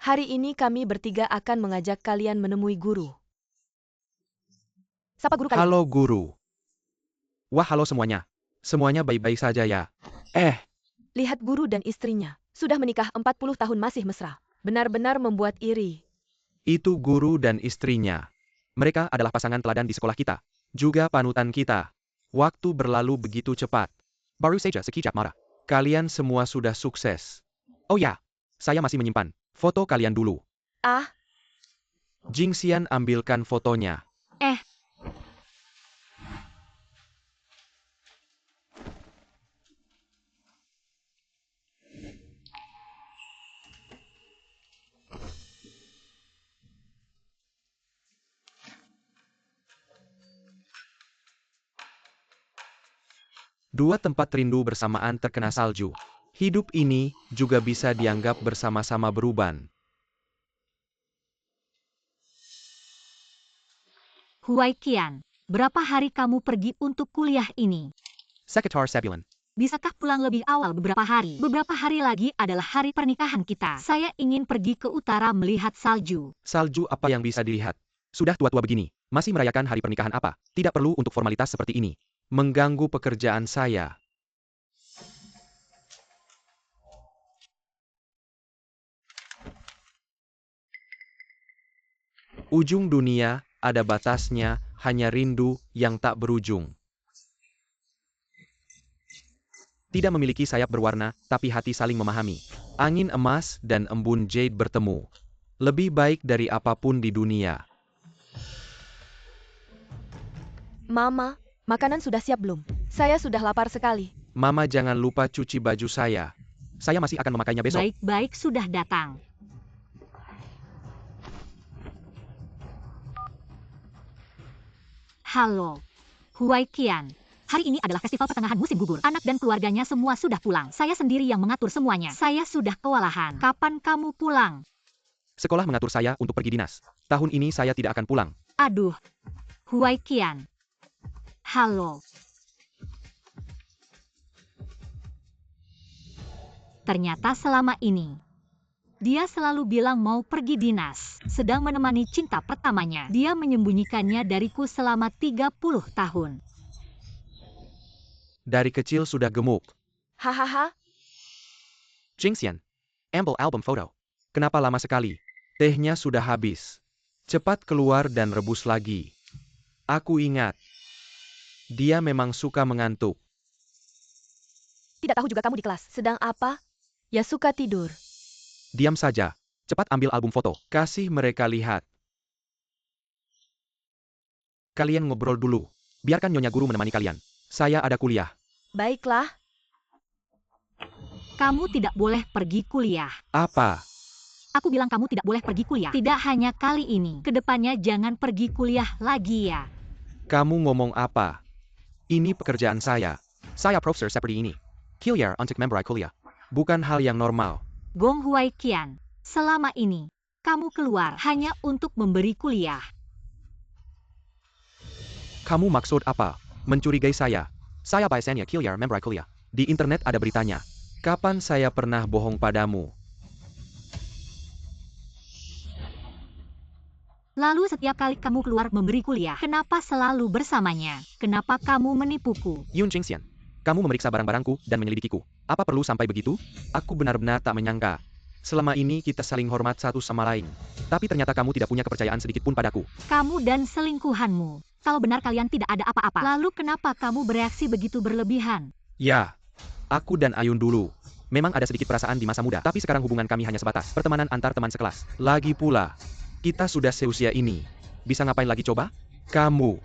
Hari ini kami bertiga akan mengajak kalian menemui guru. Sapa guru kalian? Halo guru. Wah, halo semuanya. Semuanya baik-baik saja ya. Lihat guru dan istrinya. Sudah menikah 40 tahun masih mesra. Benar-benar membuat iri. Itu guru dan istrinya. Mereka adalah pasangan teladan di sekolah kita. Juga panutan kita. Waktu berlalu begitu cepat. Baru saja sekejap marah. Kalian semua sudah sukses. Oh ya, saya masih menyimpan foto kalian dulu. Ah, Jingxian ambilkan fotonya. Dua tempat rindu bersamaan terkena salju. Hidup ini juga bisa dianggap bersama-sama beruban. Huaiqian, berapa hari kamu pergi untuk kuliah ini? Sekitar sebulan. Bisakah pulang lebih awal beberapa hari? Beberapa hari lagi adalah hari pernikahan kita. Saya ingin pergi ke utara melihat salju. Salju apa yang bisa dilihat? Sudah tua-tua begini, masih merayakan hari pernikahan apa? Tidak perlu untuk formalitas seperti ini. Mengganggu pekerjaan saya. Ujung dunia, ada batasnya, hanya rindu yang tak berujung. Tidak memiliki sayap berwarna, tapi hati saling memahami. Angin emas dan embun jade bertemu. Lebih baik dari apapun di dunia. Mama, makanan sudah siap belum? Saya sudah lapar sekali. Mama jangan lupa cuci baju saya. Saya masih akan memakainya besok. Baik-baik sudah datang. Halo, Huaiqian. Hari ini adalah festival pertengahan musim gugur. Anak dan keluarganya semua sudah pulang. Saya sendiri yang mengatur semuanya. Saya sudah kewalahan. Kapan kamu pulang? Sekolah mengatur saya untuk pergi dinas. Tahun ini saya tidak akan pulang. Aduh, Huaiqian. Halo. Ternyata selama ini, dia selalu bilang mau pergi dinas, sedang menemani cinta pertamanya. Dia menyembunyikannya dariku selama 30 tahun. Dari kecil sudah gemuk. Hahaha, Jingxian, ambil album foto. Kenapa lama sekali? Tehnya sudah habis. Cepat keluar dan rebus lagi. Aku ingat. Dia memang suka mengantuk. tidak tahu juga kamu di kelas. Sedang apa? Ya suka tidur. Diam saja. Cepat ambil album foto. Kasih mereka lihat. Kalian ngobrol dulu. Biarkan Nyonya Guru menemani kalian. Saya ada kuliah. Baiklah, Kamu tidak boleh pergi kuliah. Apa? Aku bilang kamu tidak boleh pergi kuliah. Tidak hanya kali ini. Kedepannya jangan pergi kuliah lagi ya. Kamu ngomong apa? Ini pekerjaan saya. Saya profesor seperti ini. Kuliah untuk memberi kuliah. Bukan hal yang normal. Gong Huaiqian, selama ini, kamu keluar hanya untuk memberi kuliah. Kamu maksud apa? Mencurigai saya. Saya biasanya kuliah memberi kuliah. Di internet ada beritanya. Kapan saya pernah bohong padamu? Lalu setiap kali kamu keluar memberi kuliah, kenapa selalu bersamanya? Kenapa kamu menipuku? Yun Jingxian, kamu memeriksa barang-barangku dan menyelidikiku. Apa perlu sampai begitu? Aku benar-benar tak menyangka. Selama ini kita saling hormat satu sama lain. Tapi ternyata kamu tidak punya kepercayaan sedikit pun padaku. Kamu dan selingkuhanmu. Kalau benar kalian tidak ada apa-apa, lalu kenapa kamu bereaksi begitu berlebihan? Ya, aku dan Ayun dulu. Memang ada sedikit perasaan di masa muda, tapi sekarang hubungan kami hanya sebatas pertemanan antar teman sekelas. Lagi pula, kita sudah seusia ini. Bisa ngapain lagi coba? Kamu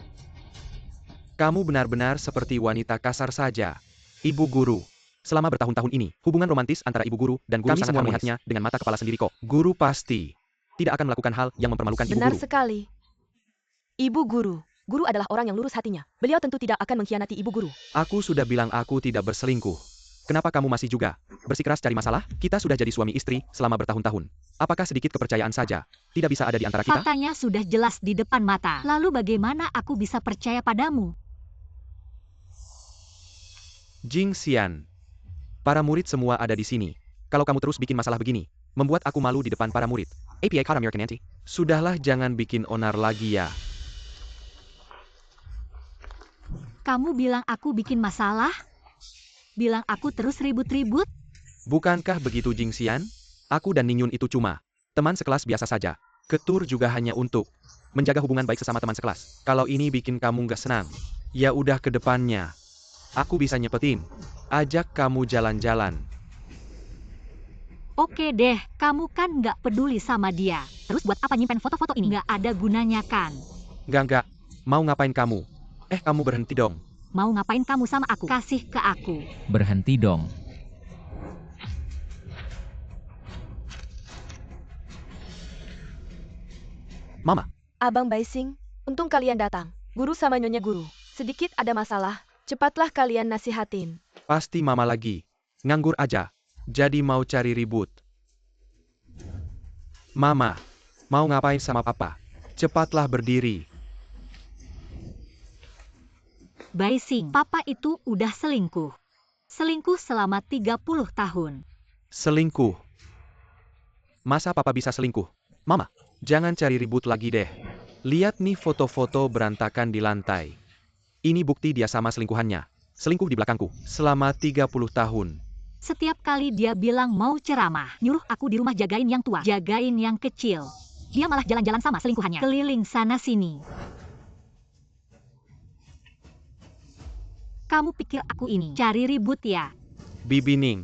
benar-benar seperti wanita kasar saja. Ibu guru. Selama bertahun-tahun ini, hubungan romantis antara ibu guru dan guru sangat melihatnya dengan mata kepala sendiri kok. Guru pasti tidak akan melakukan hal yang mempermalukan ibu benar guru. sekali. Ibu guru. Guru adalah orang yang lurus hatinya. Beliau tentu tidak akan mengkhianati ibu guru. Aku sudah bilang aku tidak berselingkuh. Kenapa kamu masih juga bersikeras cari masalah? Kita sudah jadi suami istri selama bertahun-tahun. Apakah sedikit kepercayaan saja tidak bisa ada di antara kita? Faktanya sudah jelas di depan mata. Lalu bagaimana aku bisa percaya padamu? Jingxian, para murid semua ada di sini. Kalau kamu terus bikin masalah begini, Membuat aku malu di depan para murid. APA Kara American Auntie. Sudahlah, jangan bikin onar lagi ya. Kamu bilang aku bikin masalah? Bilang aku terus ribut-ribut? Bukankah begitu, Jingxian? Aku dan Ningyun itu cuma teman sekelas biasa saja. Ketur juga hanya untuk menjaga hubungan baik sesama teman sekelas. Kalau ini bikin kamu nggak senang, ya udah, ke depannya aku bisa nyepetin. Ajak kamu jalan-jalan. Oke deh, kamu kan nggak peduli sama dia. Terus buat apa nyimpen foto-foto ini? Nggak ada gunanya kan? Nggak. Mau ngapain kamu? Kamu berhenti dong. Mau ngapain kamu sama aku? Kasih ke aku. Berhenti dong. Mama, Abang Baising, untung kalian datang. Guru sama Nyonya Guru. Sedikit ada masalah, cepatlah kalian nasihatin. pasti Mama lagi nganggur aja. Jadi mau cari ribut. Mama, mau ngapain sama Papa? Cepatlah berdiri. Baising, papa itu udah selingkuh. Selingkuh selama 30 tahun. Selingkuh. Masa Papa bisa selingkuh? Mama, jangan cari ribut lagi deh. Lihat nih foto-foto berantakan di lantai. Ini bukti dia sama selingkuhannya. Selingkuh di belakangku selama 30 tahun. Setiap kali dia bilang mau ceramah, nyuruh aku di rumah jagain yang tua, jagain yang kecil. Dia malah jalan-jalan sama selingkuhannya, keliling sana-sini. Kamu pikir aku ini cari ribut ya? Bibi Ning,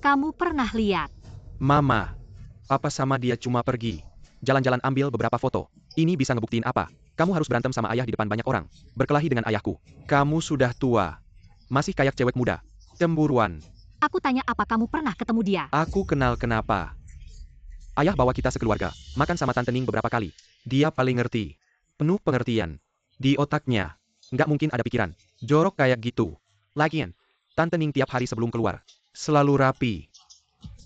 Kamu pernah lihat? Mama, Papa sama dia cuma pergi jalan-jalan, ambil beberapa foto. Ini bisa ngebuktiin apa? Kamu harus berantem sama ayah di depan banyak orang. Berkelahi dengan ayahku. Kamu sudah tua. Masih kayak cewek muda. Cemburuan. Aku tanya apa kamu pernah ketemu dia? Aku kenal kenapa. Ayah bawa kita sekeluarga makan sama Tante Ning beberapa kali. Dia paling ngerti. Penuh pengertian. Di otaknya nggak mungkin ada pikiran jorok kayak gitu. Lagian, Tante Ning tiap hari sebelum keluar selalu rapi.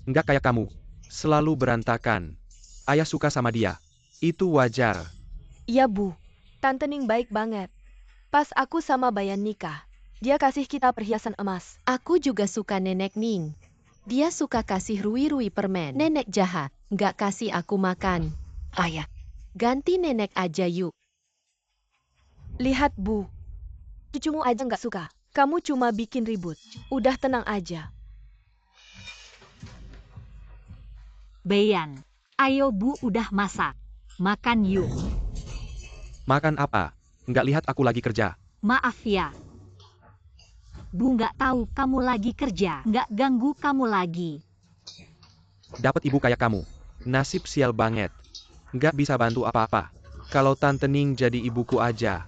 Nggak kayak kamu. Selalu berantakan. Ayah suka sama dia. Itu wajar. Iya Bu, Tante Ning baik banget. Pas aku sama Bayan nikah, dia kasih kita perhiasan emas. Aku juga suka Nenek Ning. Dia suka kasih rui-rui permen. Nenek jahat, nggak kasih aku makan. Ayah, ganti nenek aja yuk. Lihat Bu, cucumu aja nggak suka. Kamu cuma bikin ribut. Udah tenang aja. Bayan, ayo Bu udah masak. Makan yuk. Makan apa? Nggak lihat aku lagi kerja. Maaf ya. Bu nggak tahu kamu lagi kerja, nggak ganggu kamu lagi. Dapat ibu kayak kamu. Nasib sial banget. Nggak bisa bantu apa-apa. Kalau Tante Ning jadi ibuku aja.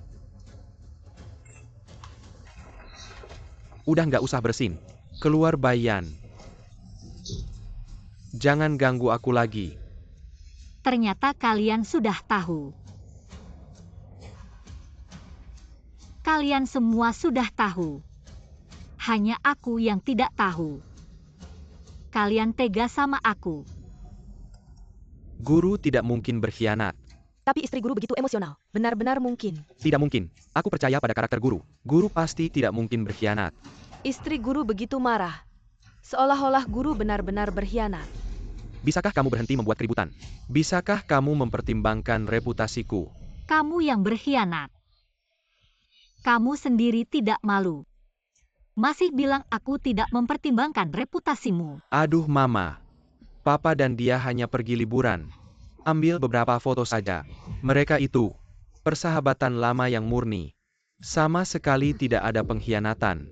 Udah nggak usah bersin. Keluar Bayan. Jangan ganggu aku lagi. Ternyata kalian sudah tahu. Kalian semua sudah tahu. Hanya aku yang tidak tahu. Kalian tega sama aku. Guru tidak mungkin berkhianat. Tapi istri guru begitu emosional. Benar-benar mungkin. Tidak mungkin. Aku percaya pada karakter guru. Guru pasti tidak mungkin berkhianat. Istri guru begitu marah. Seolah-olah guru benar-benar berkhianat. Bisakah kamu berhenti membuat keributan? Bisakah kamu mempertimbangkan reputasiku? Kamu yang berkhianat. Kamu sendiri tidak malu. Masih bilang aku tidak mempertimbangkan reputasimu. Aduh Mama. Papa dan dia hanya pergi liburan. Ambil beberapa foto saja. Mereka itu persahabatan lama yang murni. Sama sekali tidak ada pengkhianatan.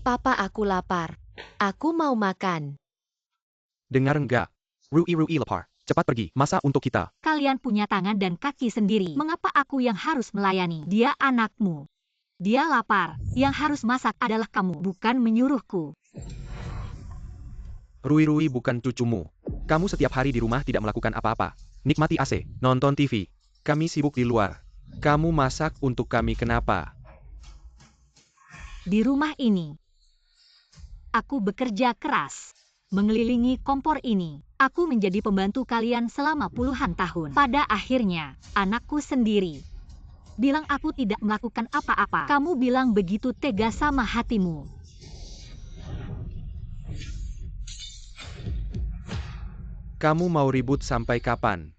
Papa, aku lapar. Aku mau makan. Dengar enggak? Rui lapar. Cepat pergi, masa untuk kita. Kalian punya tangan dan kaki sendiri. Mengapa aku yang harus melayani? Dia anakmu. Dia lapar. Yang harus masak adalah kamu, bukan menyuruhku. Rui bukan cucumu. Kamu setiap hari di rumah tidak melakukan apa-apa. Nikmati AC, nonton TV. Kami sibuk di luar. Kamu masak untuk kami kenapa? Di rumah ini, aku bekerja keras. Mengelilingi kompor ini. Aku menjadi pembantu kalian selama puluhan tahun. Pada akhirnya, anakku sendiri bilang aku tidak melakukan apa-apa. Kamu bilang begitu tega sama hatimu. Kamu mau ribut sampai kapan?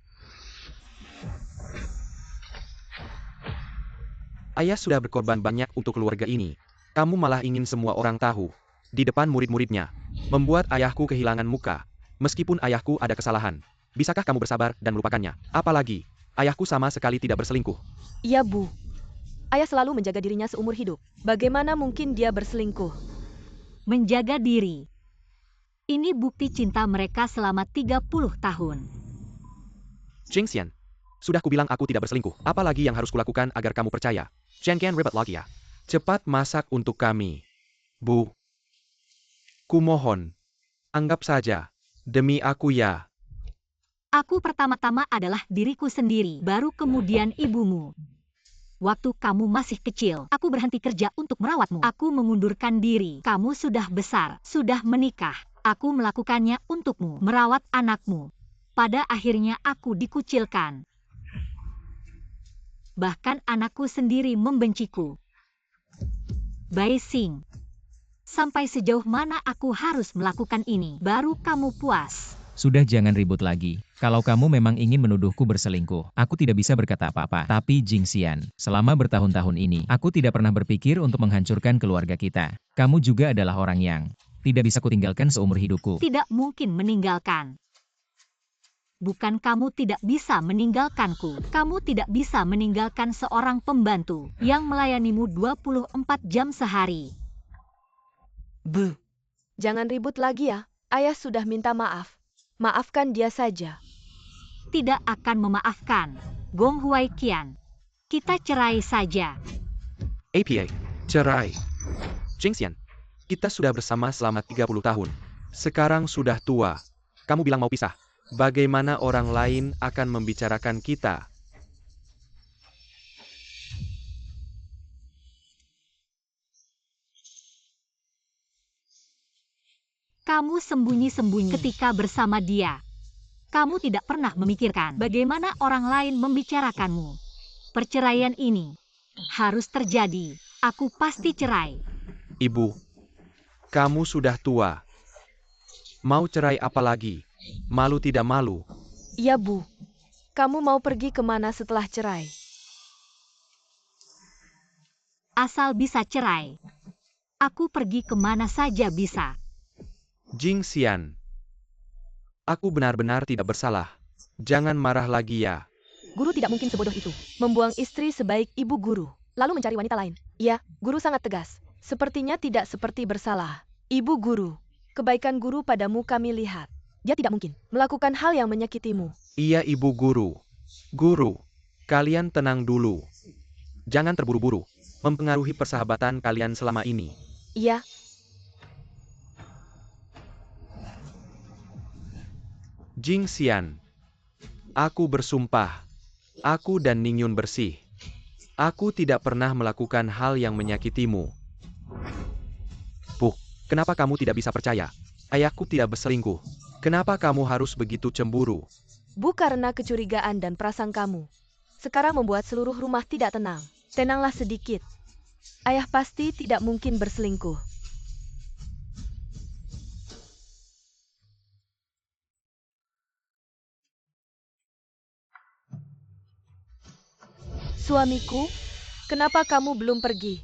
Ayah sudah berkorban banyak untuk keluarga ini. Kamu malah ingin semua orang tahu. Di depan murid-muridnya. Membuat ayahku kehilangan muka. Meskipun ayahku ada kesalahan. Bisakah kamu bersabar dan melupakannya? Apalagi, ayahku sama sekali tidak berselingkuh. Iya, Bu. Ayah selalu menjaga dirinya seumur hidup. Bagaimana mungkin dia berselingkuh? Menjaga diri. Ini bukti cinta mereka selama 30 tahun. Jingxian, sudah kubilang aku tidak berselingkuh. Apalagi yang harus kulakukan agar kamu percaya? Jangan ribet lagi ya. Cepat masak untuk kami. Bu. Kumohon. Anggap saja. Demi aku ya. Aku pertama-tama adalah diriku sendiri, baru kemudian ibumu. Waktu kamu masih kecil, aku berhenti kerja untuk merawatmu. Aku mengundurkan diri. Kamu sudah besar, sudah menikah. Aku melakukannya untukmu, merawat anakmu. Pada akhirnya aku dikucilkan. Bahkan anakku sendiri membenciku. Bai Xing, sampai sejauh mana aku harus melakukan ini, baru kamu puas. Sudah jangan ribut lagi. Kalau kamu memang ingin menuduhku berselingkuh, aku tidak bisa berkata apa-apa. Tapi Jingxian, selama bertahun-tahun ini, aku tidak pernah berpikir untuk menghancurkan keluarga kita. Kamu juga adalah orang yang tidak bisa kutinggalkan seumur hidupku. Tidak mungkin meninggalkan. Bukan kamu tidak bisa meninggalkanku. Kamu tidak bisa meninggalkan seorang pembantu yang melayanimu 24 jam sehari. Bu. Jangan ribut lagi ya. Ayah sudah minta maaf. Maafkan dia saja. Tidak akan memaafkan. Gong Huaiqian. Kita cerai saja. APA. Cerai. Jingxian, kita sudah bersama selama 30 tahun. Sekarang sudah tua. Kamu bilang mau pisah. Bagaimana orang lain akan membicarakan kita? Kamu sembunyi-sembunyi ketika bersama dia. Kamu tidak pernah memikirkan bagaimana orang lain membicarakanmu. Perceraian ini harus terjadi. Aku pasti cerai. Ibu, kamu sudah tua. Mau cerai apa lagi? Malu tidak malu? Iya, Bu. Kamu mau pergi kemana setelah cerai? Asal bisa cerai. Aku pergi kemana saja bisa. Jingxian, aku benar-benar tidak bersalah. Jangan marah lagi ya. Guru tidak mungkin sebodoh itu. Membuang istri sebaik ibu guru, lalu mencari wanita lain. Ya, guru sangat tegas. Sepertinya tidak seperti bersalah. Ibu guru, kebaikan guru padamu kami lihat. Dia tidak mungkin melakukan hal yang menyakitimu. Iya ibu guru. Guru, kalian tenang dulu. Jangan terburu-buru mempengaruhi persahabatan kalian selama ini. Iya. Jingxian, aku bersumpah. Aku dan Ningyun bersih. Aku tidak pernah melakukan hal yang menyakitimu. Puh, kenapa kamu tidak bisa percaya? Ayahku tidak berselingkuh. Kenapa kamu harus begitu cemburu? Bu, karena kecurigaan dan prasangkamu. Sekarang membuat seluruh rumah tidak tenang. Tenanglah sedikit. Ayah pasti tidak mungkin berselingkuh. Suamiku, kenapa kamu belum pergi?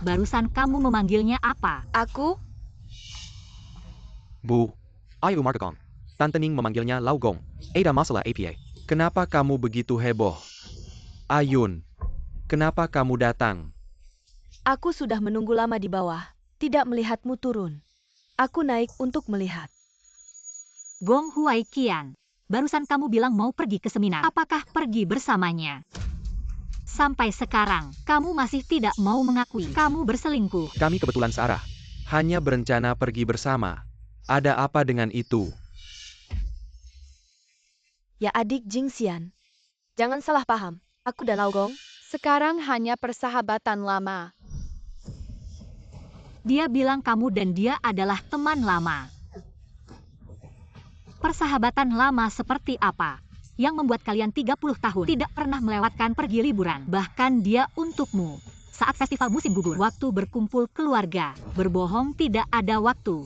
Barusan kamu memanggilnya apa? Aku? Bu, ayo Markong. Tante Ning memanggilnya Lau Gong. Ada masalah APA. Kenapa kamu begitu heboh? Ayun, kenapa kamu datang? Aku sudah menunggu lama di bawah, tidak melihatmu turun. Aku naik untuk melihat. Gong Huaiqian, barusan kamu bilang mau pergi ke seminar. Apakah pergi bersamanya? Sampai sekarang, kamu masih tidak mau mengakui kamu berselingkuh. Kami kebetulan searah. Hanya berencana pergi bersama. Ada apa dengan itu? Ya adik Jingxian, jangan salah paham. Aku dan Lau Gong Sekarang hanya persahabatan lama. Dia bilang kamu dan dia adalah teman lama. Persahabatan lama seperti apa? Yang membuat kalian 30 tahun tidak pernah melewatkan pergi liburan. Bahkan dia untukmu Saat festival musim gugur, waktu berkumpul keluarga, berbohong tidak ada waktu.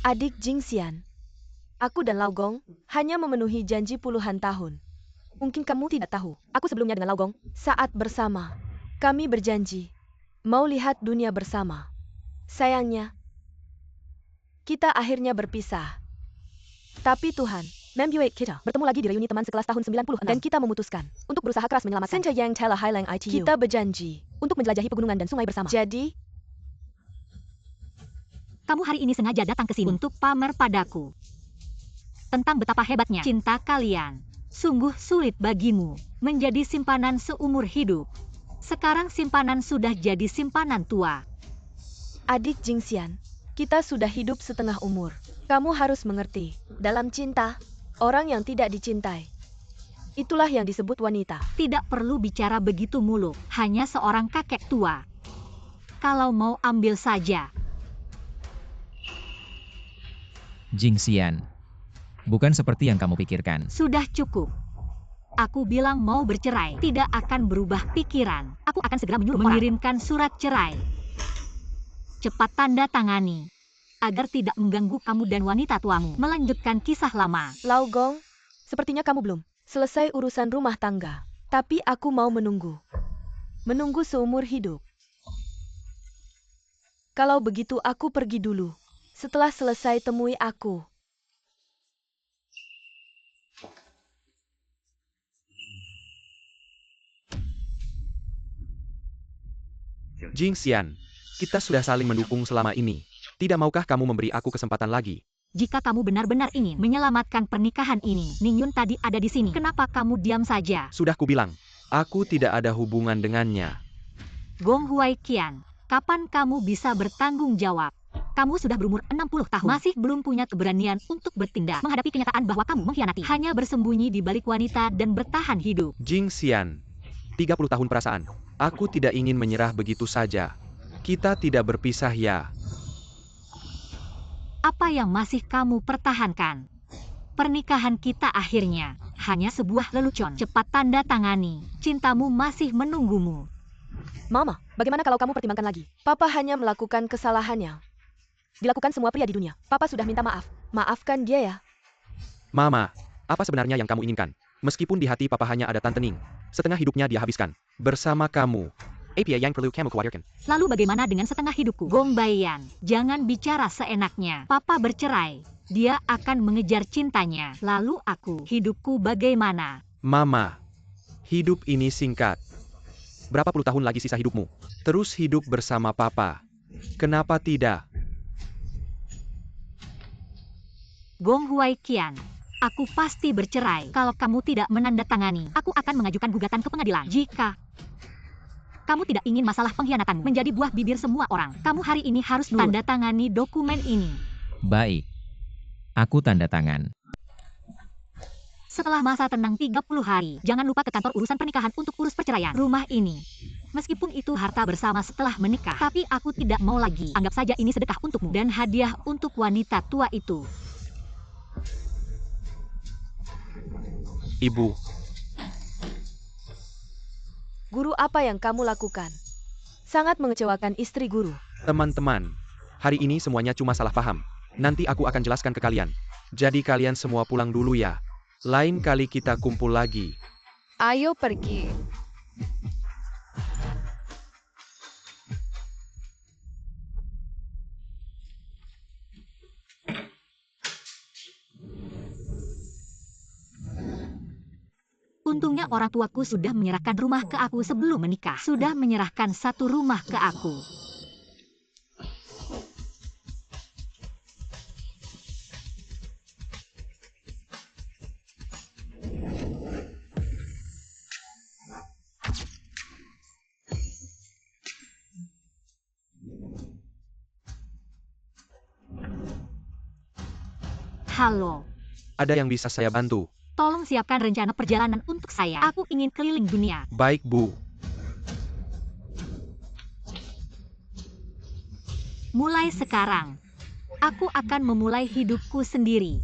Adik Jingxian, aku dan Lao Gong hanya memenuhi janji puluhan tahun. Mungkin kamu tidak tahu, aku sebelumnya dengan Lao Gong, saat bersama, kami berjanji mau lihat dunia bersama. Sayangnya, kita akhirnya berpisah. Tapi Tuhan, membuat kita bertemu lagi di reuni teman sekelas tahun 96 dan kita memutuskan untuk berusaha keras menyelamatkan Senja Yang Tela Highland ITU. Kita berjanji untuk menjelajahi pegunungan dan sungai bersama. Jadi, Kamu hari ini sengaja datang ke sini untuk pamer padaku tentang betapa hebatnya cinta kalian. Sungguh sulit bagimu menjadi simpanan seumur hidup. Sekarang simpanan sudah jadi simpanan tua. adik Jingxian, kita sudah hidup setengah umur. Kamu harus mengerti, dalam cinta, orang yang tidak dicintai, itulah yang disebut wanita. Tidak perlu bicara begitu muluk, hanya seorang kakek tua. Kalau mau ambil saja. Jingxian. Bukan seperti yang kamu pikirkan. Sudah cukup. Aku bilang mau bercerai, tidak akan berubah pikiran. Aku akan segera menyuruh mengirimkan surat cerai. Cepat tanda tangani, agar tidak mengganggu kamu dan wanita tuamu melanjutkan kisah lama. Lao Gong, sepertinya kamu belum selesai urusan rumah tangga. Tapi aku mau menunggu. Menunggu seumur hidup. Kalau begitu aku pergi dulu. Setelah selesai temui aku. Jingxian, kita sudah saling mendukung selama ini. Tidak maukah kamu memberi aku kesempatan lagi? Jika kamu benar-benar ingin menyelamatkan pernikahan ini, Ning Yun tadi ada di sini. Kenapa kamu diam saja? Sudah kubilang, aku tidak ada hubungan dengannya. Gong Huai Qian, kapan kamu bisa bertanggung jawab? Kamu sudah berumur 60 tahun, masih belum punya keberanian untuk bertindak menghadapi kenyataan bahwa kamu mengkhianati, hanya bersembunyi di balik wanita dan bertahan hidup. Jingxian, 30 tahun perasaan. Aku tidak ingin menyerah begitu saja. Kita tidak berpisah ya. Apa yang masih kamu pertahankan? Pernikahan kita akhirnya hanya sebuah lelucon. Cepat tanda tangani, cintamu masih menunggumu. Mama, bagaimana kalau kamu pertimbangkan lagi? Papa hanya melakukan kesalahannya. Dilakukan semua pria di dunia. Papa sudah minta maaf. Maafkan dia ya. Mama, apa sebenarnya yang kamu inginkan? Meskipun di hati papa hanya ada Tante Ning, setengah hidupnya dia habiskan bersama kamu. Apa yang perlu kamu khawatirkan? Lalu bagaimana dengan setengah hidupku? Gong Baiyan, jangan bicara seenaknya. Papa bercerai. Dia akan mengejar cintanya. Lalu aku, hidupku bagaimana? Mama, hidup ini singkat. Berapa puluh tahun lagi sisa hidupmu? Terus hidup bersama papa. Kenapa tidak? Gong Huai Qian, aku pasti bercerai. Kalau kamu tidak menandatangani, aku akan mengajukan gugatan ke pengadilan. Jika kamu tidak ingin masalah pengkhianatanmu menjadi buah bibir semua orang, kamu hari ini harus tanda tangani dokumen ini. Baik. Aku tanda tangan. Setelah masa tenang 30 hari, jangan lupa ke kantor urusan pernikahan untuk urus perceraian. Rumah ini, meskipun itu harta bersama setelah menikah, tapi aku tidak mau lagi. Anggap saja ini sedekah untukmu dan hadiah untuk wanita tua itu. Ibu, Guru, apa yang kamu lakukan? Sangat mengecewakan istri guru. teman-teman, hari ini semuanya cuma salah paham. Nanti aku akan jelaskan ke kalian. Jadi kalian semua pulang dulu ya. Lain kali kita kumpul lagi. Ayo pergi. Untungnya orang tuaku sudah menyerahkan rumah ke aku sebelum menikah. Sudah menyerahkan satu rumah ke aku. Halo, Ada yang bisa saya bantu? tolong siapkan rencana perjalanan untuk saya. Aku ingin keliling dunia. Baik, Bu. Mulai sekarang, aku akan memulai hidupku sendiri.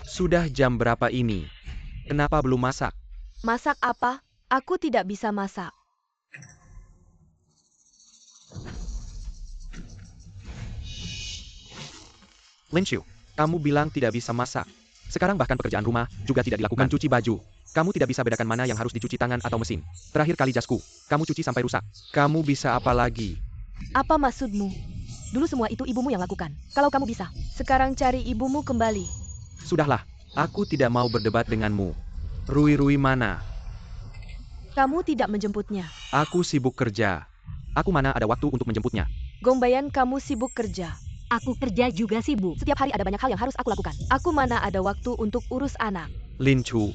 Sudah jam berapa ini? Kenapa belum masak? Masak apa? Aku tidak bisa masak. Lin Shu, kamu bilang tidak bisa masak. Sekarang bahkan pekerjaan rumah juga tidak dilakukan. Mencuci baju. Kamu tidak bisa bedakan mana yang harus dicuci tangan atau mesin. Terakhir kali jasku, kamu cuci sampai rusak. Kamu bisa apa lagi? Apa maksudmu? Dulu semua itu ibumu yang lakukan. Kalau kamu bisa, sekarang cari ibumu kembali. Sudahlah, aku tidak mau berdebat denganmu. Rui mana? Kamu tidak menjemputnya. Aku sibuk kerja. Aku mana ada waktu untuk menjemputnya. Gongbayan, kamu sibuk kerja. Aku kerja juga sibuk. Setiap hari ada banyak hal yang harus aku lakukan. Aku mana ada waktu untuk urus anak. Lin Chu,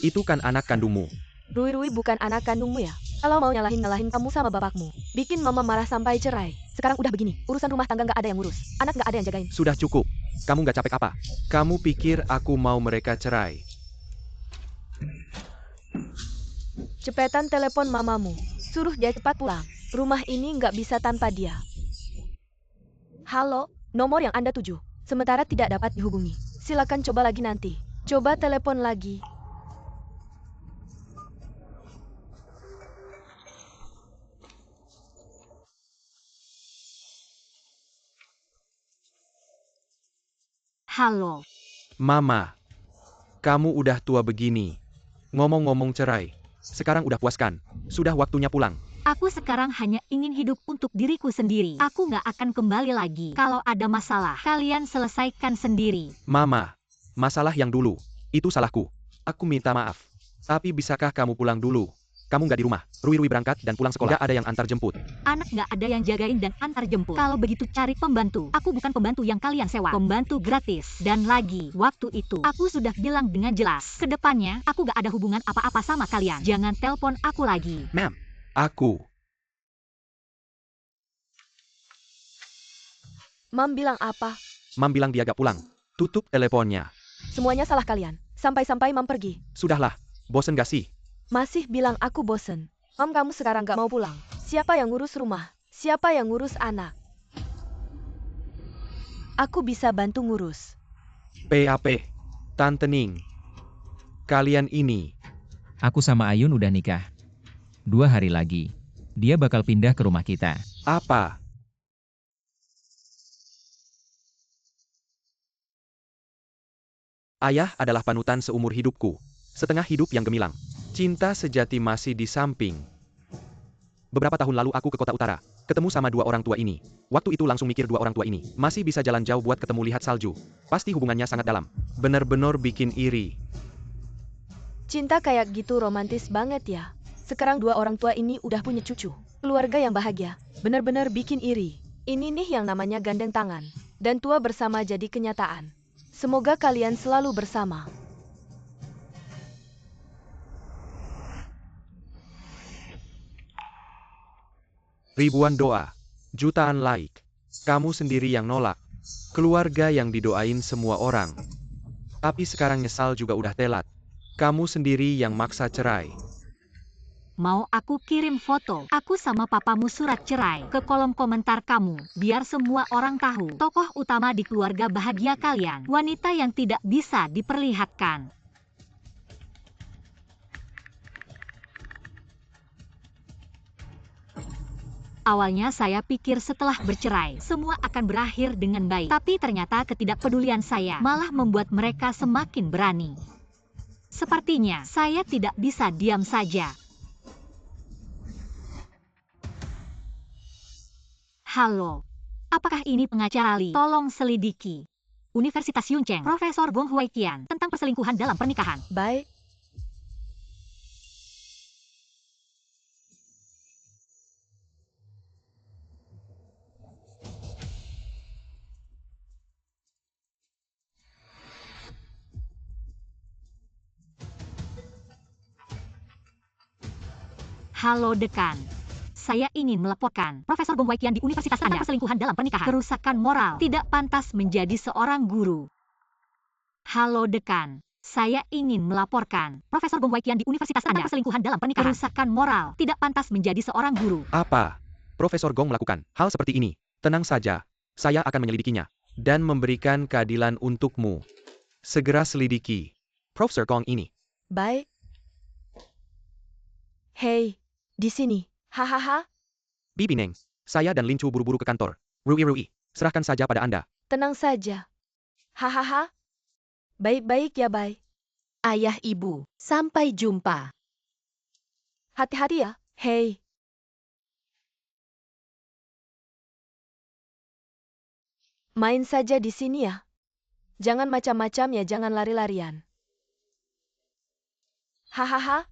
itu kan anak kandungmu. Rui bukan anak kandungmu ya? Kalau mau nyalahin kamu sama bapakmu. Bikin mama marah sampai cerai. Sekarang udah begini, urusan rumah tangga nggak ada yang ngurus. Anak nggak ada yang jagain. Sudah cukup. Kamu nggak capek apa? Kamu pikir aku mau mereka cerai? Cepetan telepon mamamu. Suruh dia cepat pulang. Rumah ini nggak bisa tanpa dia. Halo, nomor yang Anda tuju. Sementara tidak dapat dihubungi. Silakan coba lagi nanti. Coba telepon lagi. Halo. Mama, kamu udah tua begini. Ngomong-ngomong cerai. Sekarang udah puaskan. Sudah waktunya pulang. Aku sekarang hanya ingin hidup untuk diriku sendiri. Aku nggak akan kembali lagi. Kalau ada masalah, kalian selesaikan sendiri. Mama, masalah yang dulu. Itu salahku. Aku minta maaf. Tapi bisakah kamu pulang dulu? Kamu nggak di rumah. Rui berangkat dan pulang sekolah. Nggak ada yang antar jemput. Anak nggak ada yang jagain dan antar jemput. Kalau begitu cari pembantu. Aku bukan pembantu yang kalian sewa. Pembantu gratis. Dan lagi, waktu itu, aku sudah bilang dengan jelas. Kedepannya, aku nggak ada hubungan apa-apa sama kalian. Jangan telepon aku lagi. Ma'am, aku. Mam bilang apa? Mam bilang dia gak pulang. Tutup teleponnya. Semuanya salah kalian. Sampai-sampai Mam pergi. Sudahlah, bosen gak sih? Masih bilang aku bosen. Mam, kamu sekarang gak mau pulang. Siapa yang ngurus rumah? Siapa yang ngurus anak? Aku bisa bantu ngurus. PAP, Tante Ning. Kalian ini. Aku sama Ayun udah nikah. 2 hari lagi. Dia bakal pindah ke rumah kita. Apa? Ayah adalah panutan seumur hidupku. Setengah hidup yang gemilang. Cinta sejati masih di samping. Beberapa tahun lalu aku ke kota utara. Ketemu sama 2 orang tua ini. Waktu itu langsung mikir 2 orang tua ini. Masih bisa jalan jauh buat ketemu lihat salju. Pasti hubungannya sangat dalam. Bener-bener bikin iri. Cinta kayak gitu romantis banget ya. Sekarang 2 orang tua ini udah punya cucu. Keluarga yang bahagia. Bener-bener bikin iri. Ini nih yang namanya gandeng tangan. Dan tua bersama jadi kenyataan. Semoga kalian selalu bersama. Ribuan doa. Jutaan like. Kamu sendiri yang nolak. Keluarga yang didoain semua orang. Tapi sekarang nyesal juga udah telat. Kamu sendiri yang maksa cerai. Mau aku kirim foto aku sama papamu surat cerai ke kolom komentar kamu, biar semua orang tahu tokoh utama di keluarga bahagia kalian, wanita yang tidak bisa diperlihatkan. Awalnya saya pikir setelah bercerai, semua akan berakhir dengan baik. Tapi ternyata ketidakpedulian saya malah membuat mereka semakin berani. Sepertinya saya tidak bisa diam saja. Halo, apakah ini pengacara Li? Tolong selidiki. Universitas Yuncheng, Profesor Gong Huaiqian, tentang perselingkuhan dalam pernikahan. Baik. Halo dekan. Saya ingin melaporkan Profesor Gong Huaiqian di Universitas Anda perselingkuhan dalam pernikahan. Kerusakan moral, tidak pantas menjadi seorang guru. Halo dekan. Saya ingin melaporkan Profesor Gong Huaiqian di Universitas Anda perselingkuhan dalam pernikahan. Kerusakan moral, tidak pantas menjadi seorang guru. Apa? Profesor Gong melakukan hal seperti ini. Tenang saja. Saya akan menyelidikinya. Dan memberikan keadilan untukmu. Segera selidiki. Profesor Gong ini. Baik. Hei, di sini. Hahaha, Bibi Neng, saya dan Lincu buru-buru ke kantor. Rui, serahkan saja pada Anda. tenang saja. Hahaha. Baik-baik ya, Bai. Ayah ibu, sampai jumpa. Hati-hati ya. Hei. Main saja di sini ya. Jangan macam-macam ya, jangan lari-larian. Hahaha.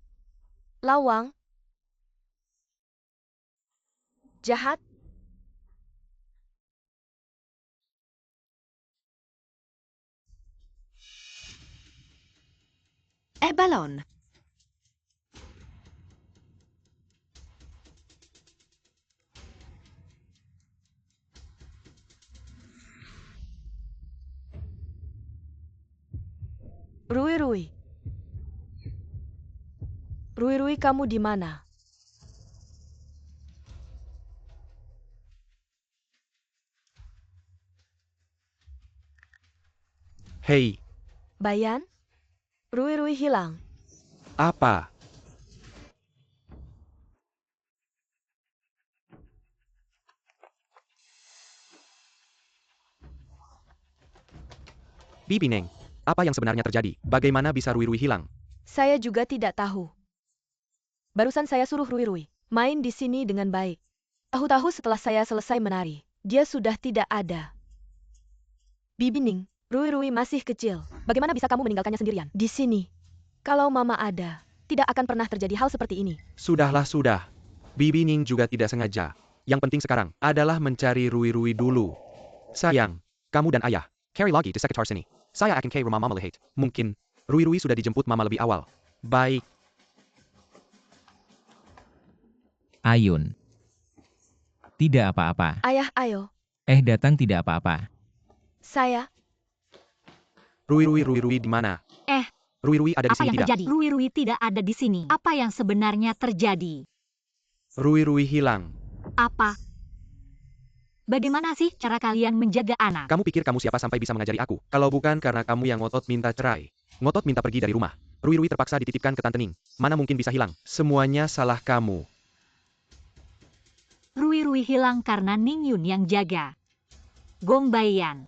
Lawang. Jahat. Balon. Rui. Rui, kamu di mana? Hei, Bayan? Rui hilang. apa? Bibi Neng, apa yang sebenarnya terjadi? Bagaimana bisa Rui hilang? Saya juga tidak tahu. Barusan saya suruh Rui main di sini dengan baik. Tahu-tahu setelah saya selesai menari, dia sudah tidak ada. Bibi Ning, Rui masih kecil. Bagaimana bisa kamu meninggalkannya sendirian? Di sini. Kalau Mama ada, tidak akan pernah terjadi hal seperti ini. Sudah. Bibi Ning juga tidak sengaja. Yang penting sekarang adalah mencari Rui dulu. Sayang, kamu dan ayah, carry lagi ke sekitar sini. Saya akan ke rumah Mama lihat. Mungkin, Rui sudah dijemput Mama lebih awal. Baik, Ayun. Tidak apa-apa. Ayah, ayo. Datang tidak apa-apa. Saya, Rui di mana? Rui ada di Apa sini yang tidak? terjadi? Rui tidak ada di sini. Apa yang sebenarnya terjadi? Rui hilang. Apa? Bagaimana sih cara kalian menjaga anak? Kamu pikir kamu siapa sampai bisa mengajari aku? Kalau bukan karena kamu yang ngotot minta cerai. Ngotot minta pergi dari rumah. Rui terpaksa dititipkan ke Tante Ning. Mana mungkin bisa hilang? Semuanya salah kamu. Rui hilang karena Ning Yun yang jaga. Gong Baiyan.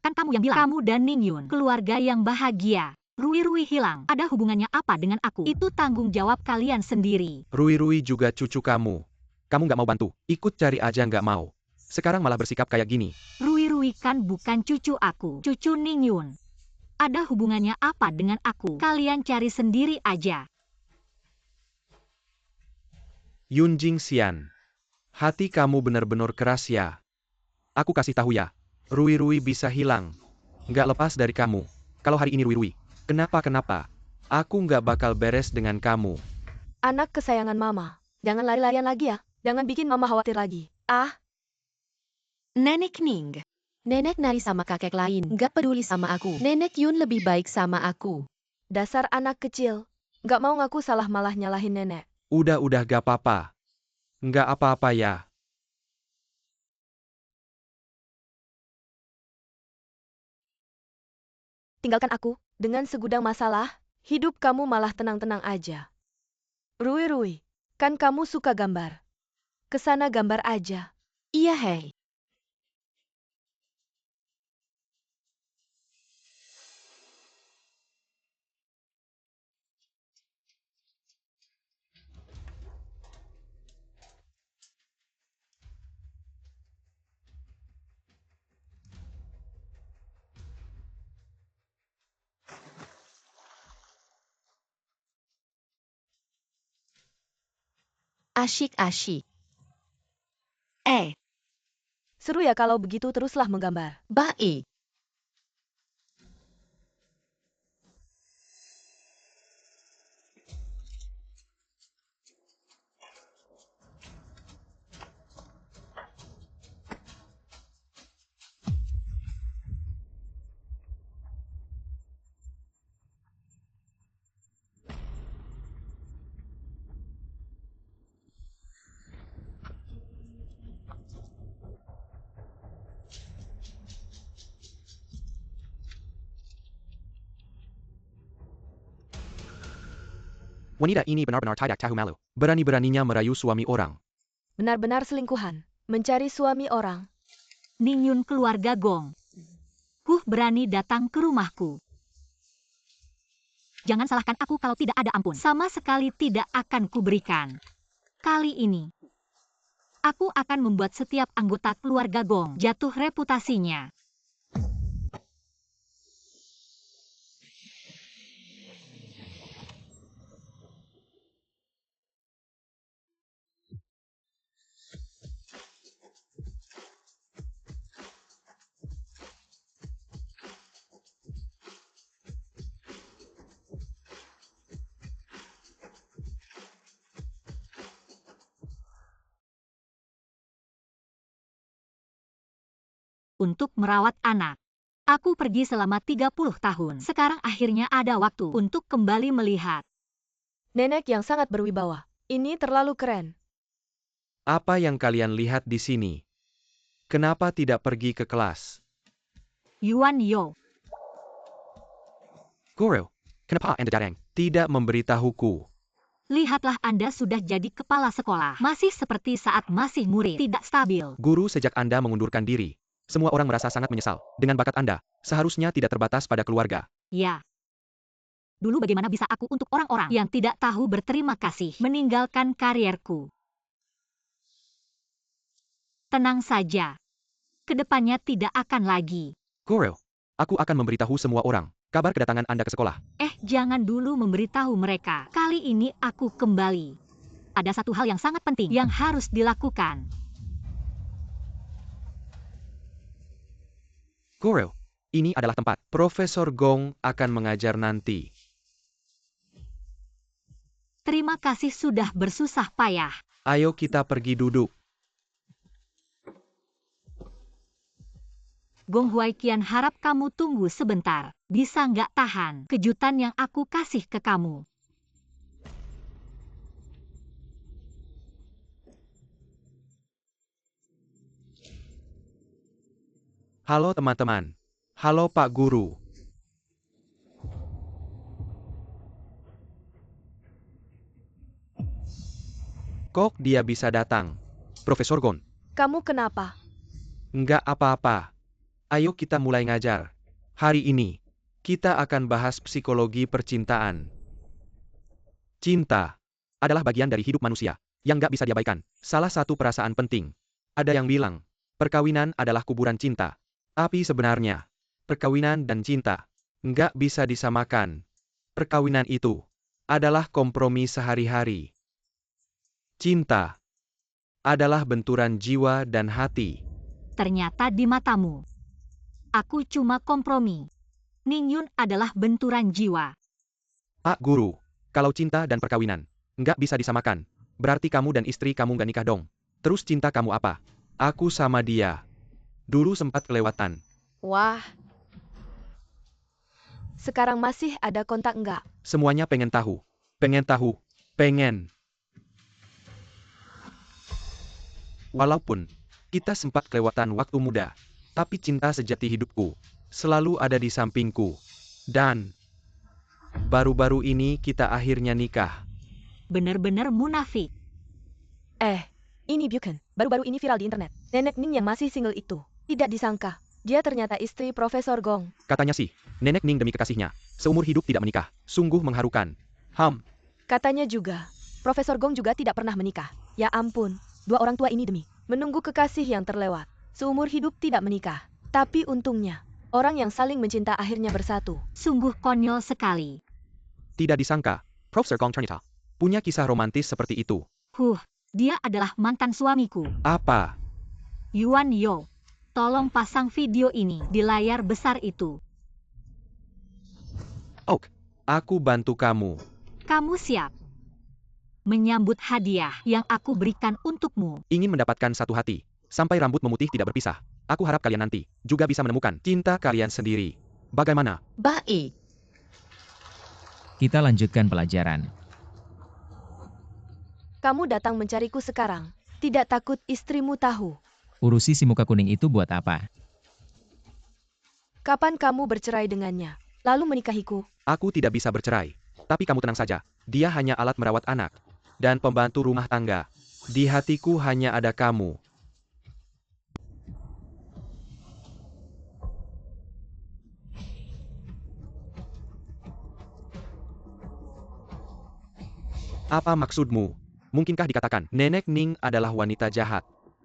Kan kamu yang bilang kamu dan Ning Yun keluarga yang bahagia. Rui hilang. Ada hubungannya apa dengan aku? Itu tanggung jawab kalian sendiri. Rui juga cucu kamu. Kamu nggak mau bantu? Ikut cari aja nggak mau. Sekarang malah bersikap kayak gini. Rui kan bukan cucu aku. Cucu Ning Yun. Ada hubungannya apa dengan aku? Kalian cari sendiri aja. Yun Jingxian. Hati kamu benar-benar keras ya. Aku kasih tahu ya. Rui bisa hilang. Nggak lepas dari kamu. Kalau hari ini Rui. Kenapa? Aku nggak bakal beres dengan kamu. anak kesayangan Mama. Jangan lari-larian lagi ya. Jangan bikin Mama khawatir lagi. Ah, Nenek Ning. Nenek nari sama kakek lain, gak peduli sama aku. Nenek Yun lebih baik sama aku. dasar anak kecil. Gak mau ngaku salah malah nyalahin nenek. Udah gak apa-apa. Nggak apa-apa ya. Tinggalkan aku. Dengan segudang masalah, hidup kamu malah tenang-tenang aja. Rui, kan kamu suka gambar. Kesana gambar aja. Iya hei. Asyik. Seru ya kalau begitu teruslah menggambar. Baik. Wanita ini benar-benar tidak tahu malu. Berani-beraninya merayu suami orang. Benar-benar selingkuhan. Mencari suami orang. Ningyun keluarga Gong. Berani datang ke rumahku. Jangan salahkan aku kalau tidak ada ampun. Sama sekali tidak akan kuberikan. Kali ini, aku akan membuat setiap anggota keluarga Gong jatuh reputasinya. Untuk merawat anak. Aku pergi selama 30 tahun. Sekarang akhirnya ada waktu untuk kembali melihat. Nenek yang sangat berwibawa. Ini terlalu keren. Apa yang kalian lihat di sini? Kenapa tidak pergi ke kelas? Yuan Yo. Guru, kenapa Anda datang? Tidak memberitahuku. Lihatlah Anda sudah jadi kepala sekolah. Masih seperti saat masih murid. Tidak stabil. Guru, sejak Anda mengundurkan diri, semua orang merasa sangat menyesal. Dengan bakat Anda, seharusnya tidak terbatas pada keluarga. Ya. Dulu bagaimana bisa aku untuk orang-orang yang tidak tahu berterima kasih meninggalkan karierku? Tenang saja. Kedepannya tidak akan lagi. Guru, aku akan memberitahu semua orang kabar kedatangan Anda ke sekolah. Jangan dulu memberitahu mereka. Kali ini aku kembali. Ada satu hal yang sangat penting yang harus dilakukan. Guru, ini adalah tempat Profesor Gong akan mengajar nanti. Terima kasih sudah bersusah payah. Ayo kita pergi duduk. Gong Huaiqian harap kamu tunggu sebentar. Bisa nggak tahan kejutan yang aku kasih ke kamu? Halo teman-teman. Halo Pak Guru. Kok dia bisa datang? Profesor Gon. Kamu kenapa? Enggak apa-apa. Ayo kita mulai ngajar. Hari ini, kita akan bahas psikologi percintaan. Cinta adalah bagian dari hidup manusia yang nggak bisa diabaikan. Salah satu perasaan penting. Ada yang bilang, perkawinan adalah kuburan cinta. Tapi sebenarnya, perkawinan dan cinta nggak bisa disamakan. Perkawinan itu adalah kompromi sehari-hari. Cinta adalah benturan jiwa dan hati. Ternyata di matamu, aku cuma kompromi. Ningyun adalah benturan jiwa. Pak Guru, kalau cinta dan perkawinan nggak bisa disamakan, berarti kamu dan istri kamu nggak nikah dong. Terus cinta kamu apa? Aku sama dia. Dulu sempat kelewatan. Wah. Sekarang masih ada kontak enggak? Semuanya pengen tahu. Pengen tahu. Pengen. Walaupun kita sempat kelewatan waktu muda, tapi cinta sejati hidupku selalu ada di sampingku. Dan baru-baru ini kita akhirnya nikah. Benar-benar munafik. Ini Bukan. Baru-baru ini viral di internet. Nenek Ning yang masih single itu. Tidak disangka. Dia ternyata istri Profesor Gong. Katanya sih, Nenek Ning demi kekasihnya seumur hidup tidak menikah. Sungguh mengharukan. Katanya juga, Profesor Gong juga tidak pernah menikah. Ya ampun, dua orang tua ini demi menunggu kekasih yang terlewat. Seumur hidup tidak menikah. Tapi untungnya, orang yang saling mencinta akhirnya bersatu. Sungguh konyol sekali. Tidak disangka, Profesor Gong ternyata punya kisah romantis seperti itu. Dia adalah mantan suamiku. Apa? Yuan Yo. Tolong pasang video ini di layar besar itu. Aku bantu kamu. Kamu siap menyambut hadiah yang aku berikan untukmu. Ingin mendapatkan satu hati, sampai rambut memutih tidak berpisah. Aku harap kalian nanti juga bisa menemukan cinta kalian sendiri. Bagaimana? Baik. Kita lanjutkan pelajaran. Kamu datang mencariku sekarang. Tidak takut istrimu tahu. Urusi si muka kuning itu buat apa? Kapan kamu bercerai dengannya? Lalu menikahiku? Aku tidak bisa bercerai. Tapi kamu tenang saja, dia hanya alat merawat anak. Dan pembantu rumah tangga. Di hatiku hanya ada kamu. Apa maksudmu? Mungkinkah dikatakan, Nenek Ning adalah wanita jahat?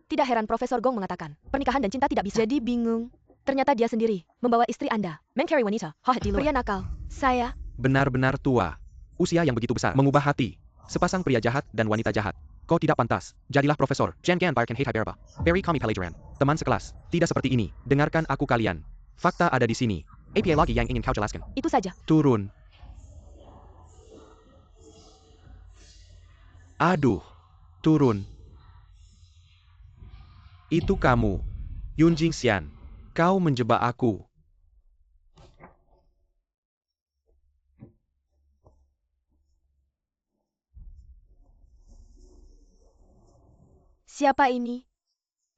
Tidak heran Profesor Gong mengatakan, pernikahan dan cinta tidak bisa. Jadi bingung. Ternyata dia sendiri, membawa istri Anda. Mencari wanita, hohet di luar. Pria nakal. Saya. Benar-benar tua. Usia yang begitu besar. Mengubah hati. Sepasang pria jahat dan wanita jahat. Kau tidak pantas. Jadilah profesor. Jangan biarkan hate berba. Beri kami pelajaran. Teman sekelas. Tidak seperti ini. Dengarkan aku kalian. Fakta ada di sini. APA lagi yang ingin kau jelaskan. Itu saja. Turun. Aduh. Turun. Itu kamu. Yun Jingxian. Kau menjebak aku. Siapa ini?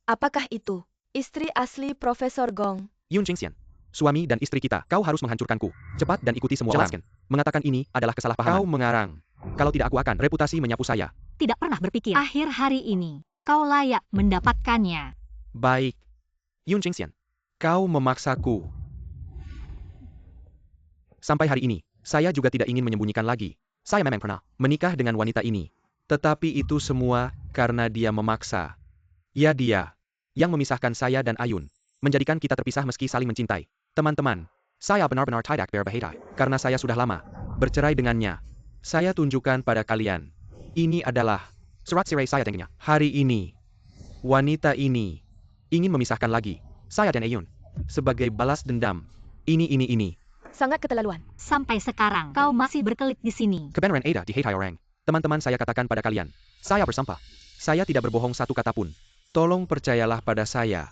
Apakah itu istri asli Profesor Gong? Yun Jingxian. Suami dan istri kita. Kau harus menghancurkanku. Cepat dan ikuti semua jelaskan. Mengatakan ini adalah kesalahpahaman. Kau mengarang. Kalau tidak aku akan reputasi menyapu saya. Tidak pernah berpikir akhir hari ini kau layak mendapatkannya. Baik. Yun Jingxian. Kau memaksaku. Sampai hari ini, saya juga tidak ingin menyembunyikan lagi. Saya memang pernah menikah dengan wanita ini. Tetapi itu semua karena dia memaksa. Ya dia, yang memisahkan saya dan Ayun. Menjadikan kita terpisah meski saling mencintai. Teman-teman, saya benar-benar tidak berbahaya. Karena saya sudah lama bercerai dengannya. Saya tunjukkan pada kalian. Ini adalah surat cerai saya dengannya. Hari ini, wanita ini ingin memisahkan lagi saya dan Ayun. Sebagai balas dendam. Ini. Sangat keterlaluan. Sampai sekarang kau masih berkelit di sini. Kebenaran ada di hati orang. Teman-teman saya katakan pada kalian. Saya bersumpah. Saya tidak berbohong satu kata pun. Tolong percayalah pada saya.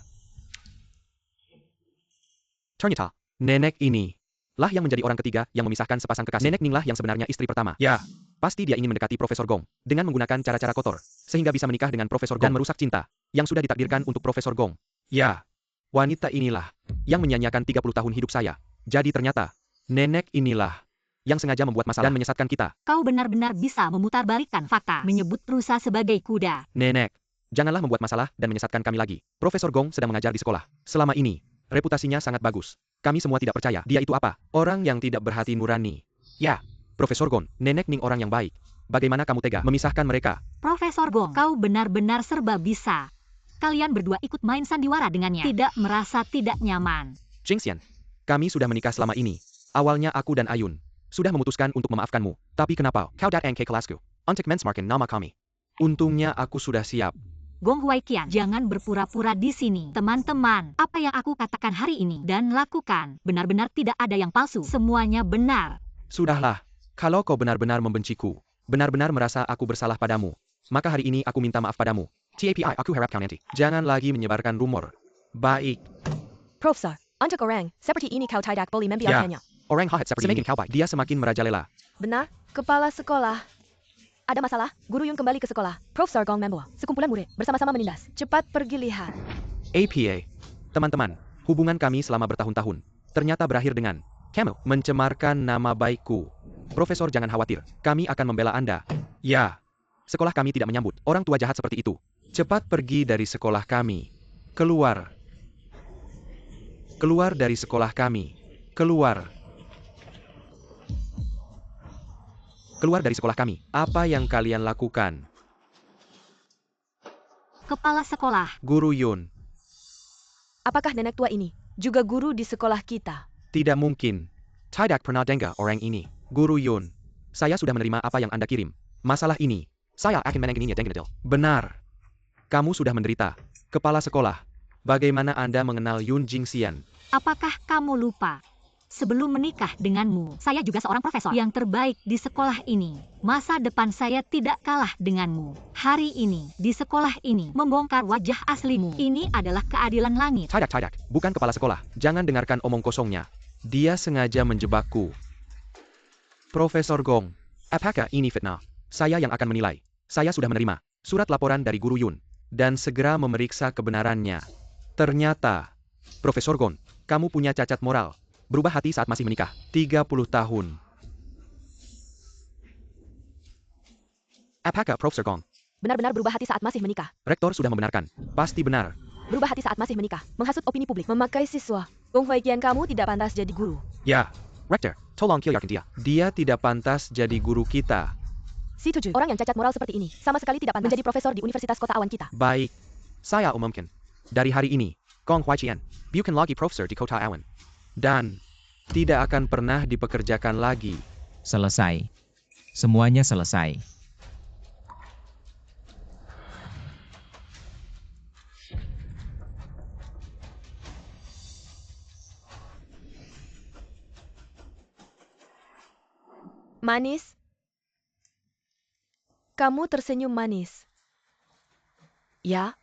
Ternyata, nenek ini lah yang menjadi orang ketiga yang memisahkan sepasang kekasih. Nenek Ning lah yang sebenarnya istri pertama. Ya. Pasti dia ingin mendekati Profesor Gong dengan menggunakan cara-cara kotor. Sehingga bisa menikah dengan Profesor Gong dan merusak cinta yang sudah ditakdirkan untuk Profesor Gong. Ya. Wanita inilah yang menyanyiakan 30 tahun hidup saya. Jadi ternyata, nenek inilah yang sengaja membuat masalah dan menyesatkan kita. Kau benar-benar bisa memutarbalikkan fakta, menyebut rusa sebagai kuda. Nenek, janganlah membuat masalah dan menyesatkan kami lagi. Profesor Gong sedang mengajar di sekolah. Selama ini, reputasinya sangat bagus. Kami semua tidak percaya. Dia itu apa? Orang yang tidak berhati nurani. Ya, Profesor Gong, nenek Ning orang yang baik. Bagaimana kamu tega memisahkan mereka? Profesor Gong, kau benar-benar serba bisa. Kalian berdua ikut main sandiwara dengannya. Tidak merasa tidak nyaman. Jingxian, kami sudah menikah selama ini. Awalnya aku dan Ayun sudah memutuskan untuk memaafkanmu. Tapi kenapa kau datang ke kelasku untuk mencemarkan nama kami? Untungnya aku sudah siap. Gong Huaiqian, jangan berpura-pura di sini. Teman-teman, apa yang aku katakan hari ini dan lakukan, benar-benar tidak ada yang palsu. Semuanya benar. Sudahlah, kalau kau benar-benar membenciku, benar-benar merasa aku bersalah padamu, maka hari ini aku minta maaf padamu. TAPI, aku harap kau nanti jangan lagi menyebarkan rumor. Baik. Profesor, untuk orang seperti ini kau tidak boleh membiarkannya. Orang jahat seperti semakin kau baik, dia semakin merajalela. Benar, kepala sekolah. Ada masalah, guru Yun kembali ke sekolah. Profesor Gong membawa sekumpulan murid bersama-sama menindas. Cepat pergi lihat. APA. Teman-teman, hubungan kami selama bertahun-tahun ternyata berakhir dengan kamu mencemarkan nama baikku. Profesor jangan khawatir, kami akan membela Anda. Ya, sekolah kami tidak menyambut orang tua jahat seperti itu. Cepat pergi dari sekolah kami. Keluar. Keluar dari sekolah kami. Keluar. Keluar dari sekolah kami. Apa yang kalian lakukan? Kepala sekolah. Guru Yun. Apakah nenek tua ini juga guru di sekolah kita? Tidak mungkin. Tidak pernah dengar orang ini. Guru Yun. Saya sudah menerima apa yang Anda kirim. Masalah ini, saya akan menanganinya dengan detail. Benar. Kamu sudah menderita. Kepala sekolah. Bagaimana Anda mengenal Yun Jingxian? Apakah kamu lupa? Sebelum menikah denganmu, saya juga seorang profesor yang terbaik di sekolah ini. Masa depan saya tidak kalah denganmu. Hari ini, di sekolah ini, membongkar wajah aslimu. Ini adalah keadilan langit. Tidak. Bukan kepala sekolah. Jangan dengarkan omong kosongnya. Dia sengaja menjebakku. Profesor Gong, apakah ini fitnah? Saya yang akan menilai. Saya sudah menerima surat laporan dari Guru Yun dan segera memeriksa kebenarannya. Ternyata, Profesor Gong, kamu punya cacat moral. Berubah hati saat masih menikah. 30 tahun. Apakah Profesor Gong? Benar-benar berubah hati saat masih menikah. Rektor sudah membenarkan. Pasti benar. Berubah hati saat masih menikah. Menghasut opini publik. Memakai siswa. Gong Huaiqian, kamu tidak pantas jadi guru. Ya. Rektor, tolong kiyakan dia. Dia tidak pantas jadi guru kita. Setuju. Orang yang cacat moral seperti ini sama sekali tidak pantas menjadi profesor di Universitas Kota Awan kita. Baik. Saya umumkan. Dari hari ini, Gong Huaiqian bukan lagi profesor di Kota Awan. Dan tidak akan pernah dipekerjakan lagi. Selesai. Semuanya selesai. Manis. Kamu tersenyum manis. Ya,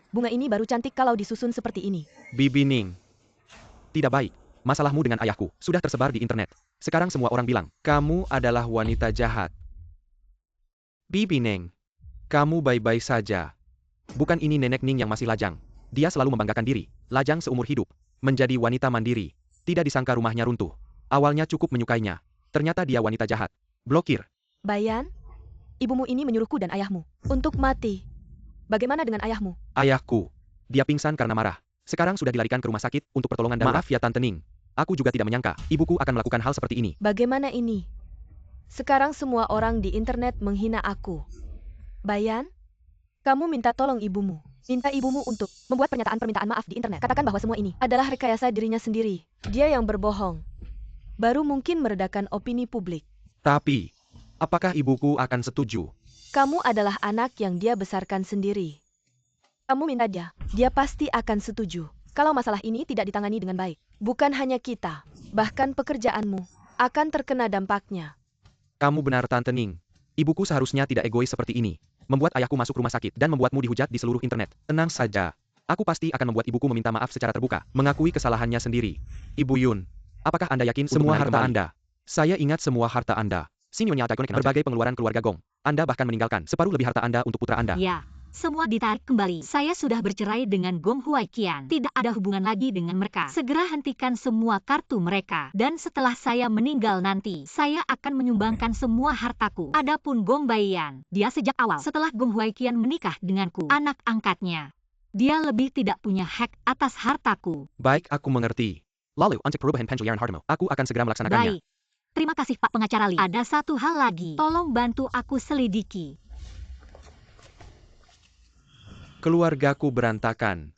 bunga ini baru cantik kalau disusun seperti ini. Bibi Ning. Tidak baik. Masalahmu dengan ayahku sudah tersebar di internet. Sekarang semua orang bilang, kamu adalah wanita jahat. Bibi Ning. Kamu baik-baik saja. Bukan ini Nenek Ning yang masih lajang. Dia selalu membanggakan diri, lajang seumur hidup. Menjadi wanita mandiri. Tidak disangka rumahnya runtuh. Awalnya cukup menyukainya. Ternyata dia wanita jahat. Blokir. Bayan, ibumu ini menyuruhku dan ayahmu untuk mati. Bagaimana dengan ayahmu? Ayahku. Dia pingsan karena marah. Sekarang sudah dilarikan ke rumah sakit untuk pertolongan darurat. Maaf ya Tante Ning. Aku juga tidak menyangka ibuku akan melakukan hal seperti ini. Bagaimana ini? Sekarang semua orang di internet menghina aku. Bayan, kamu minta tolong ibumu. Minta ibumu untuk membuat pernyataan permintaan maaf di internet. Katakan bahwa semua ini adalah rekayasa dirinya sendiri. Dia yang berbohong. Baru mungkin meredakan opini publik. Tapi, apakah ibuku akan setuju? Kamu adalah anak yang dia besarkan sendiri. Kamu minta dia pasti akan setuju. Kalau masalah ini tidak ditangani dengan baik, bukan hanya kita, bahkan pekerjaanmu akan terkena dampaknya. Kamu benar Tante Ning. Ibuku seharusnya tidak egois seperti ini. Membuat ayahku masuk rumah sakit dan membuatmu dihujat di seluruh internet. Tenang saja. Aku pasti akan membuat ibuku meminta maaf secara terbuka, mengakui kesalahannya sendiri. Ibu Yun, apakah Anda yakin semua harta Anda? Saya ingat semua harta Anda. Berbagai pengeluaran keluarga Gong. Anda bahkan meninggalkan separuh lebih harta Anda untuk putra Anda. Ya, semua ditarik kembali. Saya sudah bercerai dengan Gong Huaiqian. Tidak ada hubungan lagi dengan mereka. Segera hentikan semua kartu mereka. Dan setelah saya meninggal nanti, saya akan menyumbangkan semua hartaku. Adapun Gong Baiyan, dia sejak awal setelah Gong Huaiqian menikah denganku, anak angkatnya. Dia lebih tidak punya hak atas hartaku. Baik, aku mengerti. Lalu, untuk perubahan penjualan hartamu, aku akan segera melaksanakannya. Baik. Terima kasih Pak Pengacara Li. Ada satu hal lagi. Tolong bantu aku selidiki. Keluargaku berantakan.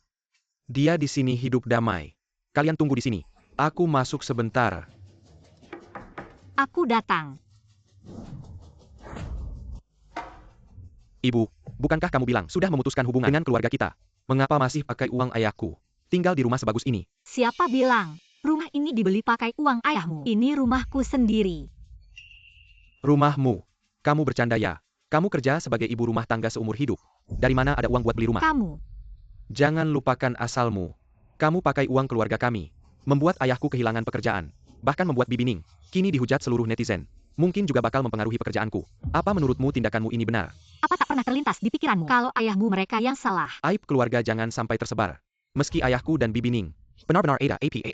Dia di sini hidup damai. Kalian tunggu di sini. Aku masuk sebentar. Aku datang. Ibu, bukankah kamu bilang sudah memutuskan hubungan dengan keluarga kita? Mengapa masih pakai uang ayahku? Tinggal di rumah sebagus ini. Siapa bilang? Rumah ini dibeli pakai uang ayahmu. Ini rumahku sendiri. Rumahmu. Kamu bercanda ya? Kamu kerja sebagai ibu rumah tangga seumur hidup. Dari mana ada uang buat beli rumah? Kamu. Jangan lupakan asalmu. Kamu pakai uang keluarga kami. Membuat ayahku kehilangan pekerjaan. Bahkan membuat Bibi Ning kini dihujat seluruh netizen. Mungkin juga bakal mempengaruhi pekerjaanku. Apa menurutmu tindakanmu ini benar? Apa tak pernah terlintas di pikiranmu kalau ayahmu mereka yang salah? Aib keluarga jangan sampai tersebar. Meski ayahku dan Bibi Ning benar-benar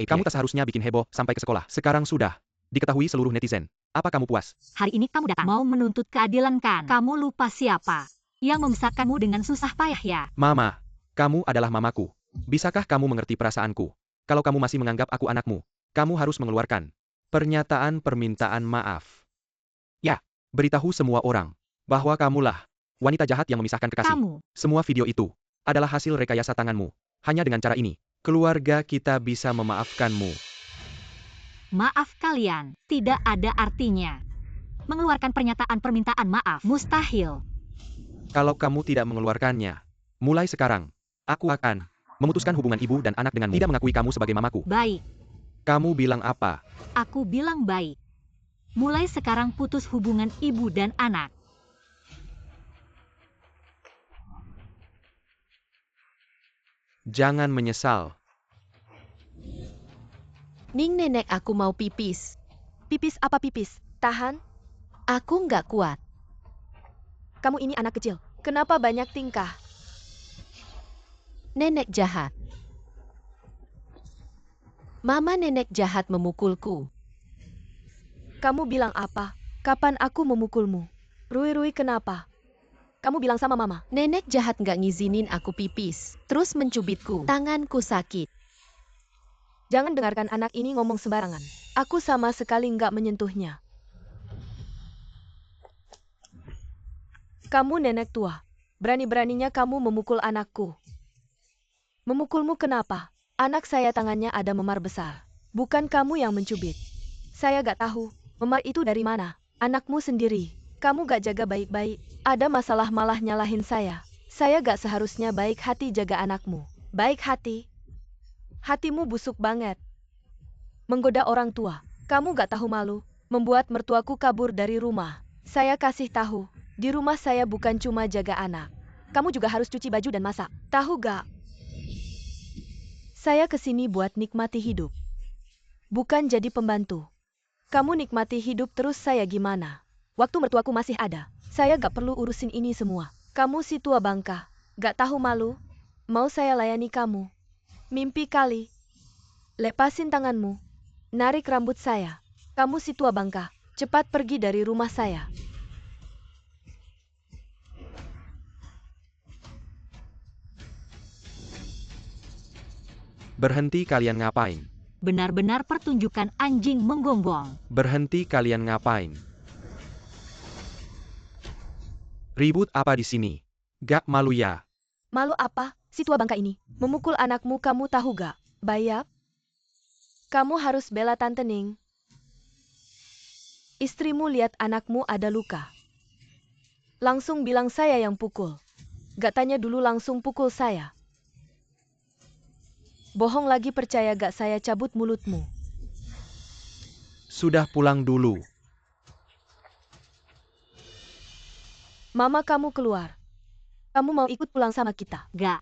kamu tak seharusnya bikin heboh sampai ke sekolah. Sekarang sudah diketahui seluruh netizen. Apa kamu puas? Hari ini kamu datang mau menuntut keadilan kan? Kamu lupa siapa yang membesarkanmu dengan susah payah ya? Mama, kamu adalah mamaku. Bisakah kamu mengerti perasaanku? Kalau kamu masih menganggap aku anakmu, kamu harus mengeluarkan pernyataan permintaan maaf. Ya, beritahu semua orang bahwa kamulah wanita jahat yang memisahkan kekasih. Kamu. Semua video itu adalah hasil rekayasa tanganmu. Hanya dengan cara ini, keluarga kita bisa memaafkanmu. Maaf kalian, tidak ada artinya. Mengeluarkan pernyataan permintaan maaf mustahil. Kalau kamu tidak mengeluarkannya, mulai sekarang, aku akan memutuskan hubungan ibu dan anak denganmu. Tidak mengakui kamu sebagai mamaku. Baik. Kamu bilang apa? Aku bilang baik. Mulai sekarang putus hubungan ibu dan anak. Jangan menyesal. Ning nenek aku mau pipis. Pipis apa pipis? Tahan. Aku nggak kuat. Kamu ini anak kecil. Kenapa banyak tingkah? Nenek jahat. Mama nenek jahat memukulku. Kamu bilang apa? Kapan aku memukulmu? Rui-Rui kenapa? Kamu bilang sama mama. Nenek jahat nggak ngizinin aku pipis, terus mencubitku. Tanganku sakit. Jangan dengarkan anak ini ngomong sembarangan. Aku sama sekali nggak menyentuhnya. Kamu nenek tua. Berani-beraninya kamu memukul anakku. Memukulmu kenapa? Anak saya tangannya ada memar besar. Bukan kamu yang mencubit. Saya gak tahu, memar itu dari mana. Anakmu sendiri. Kamu gak jaga baik-baik. Ada masalah malah nyalahin saya. Saya gak seharusnya baik hati jaga anakmu. Baik hati? Hatimu busuk banget. Menggoda orang tua. Kamu gak tahu malu. Membuat mertuaku kabur dari rumah. Saya kasih tahu. Di rumah saya bukan cuma jaga anak. Kamu juga harus cuci baju dan masak. Tahu gak? Saya kesini buat nikmati hidup. Bukan jadi pembantu. Kamu nikmati hidup terus saya gimana? Waktu mertuaku masih ada. Saya gak perlu urusin ini semua. Kamu si tua bangka. Gak tahu malu? Mau saya layani kamu? Mimpi kali. Lepasin tanganmu. Narik rambut saya. Kamu si tua bangka. Cepat pergi dari rumah saya. Berhenti kalian ngapain? Benar-benar pertunjukan anjing menggonggong. Berhenti kalian ngapain? Ribut apa di sini? Gak malu ya? Malu apa? Si tua bangka ini. Memukul anakmu kamu tahu gak? Bayap? Kamu harus bela Tante Ning. Istrimu lihat anakmu ada luka. Langsung bilang saya yang pukul. Gak tanya dulu langsung pukul saya. Bohong lagi percaya gak saya cabut mulutmu. Sudah pulang dulu. Mama kamu keluar. Kamu mau ikut pulang sama kita? Gak.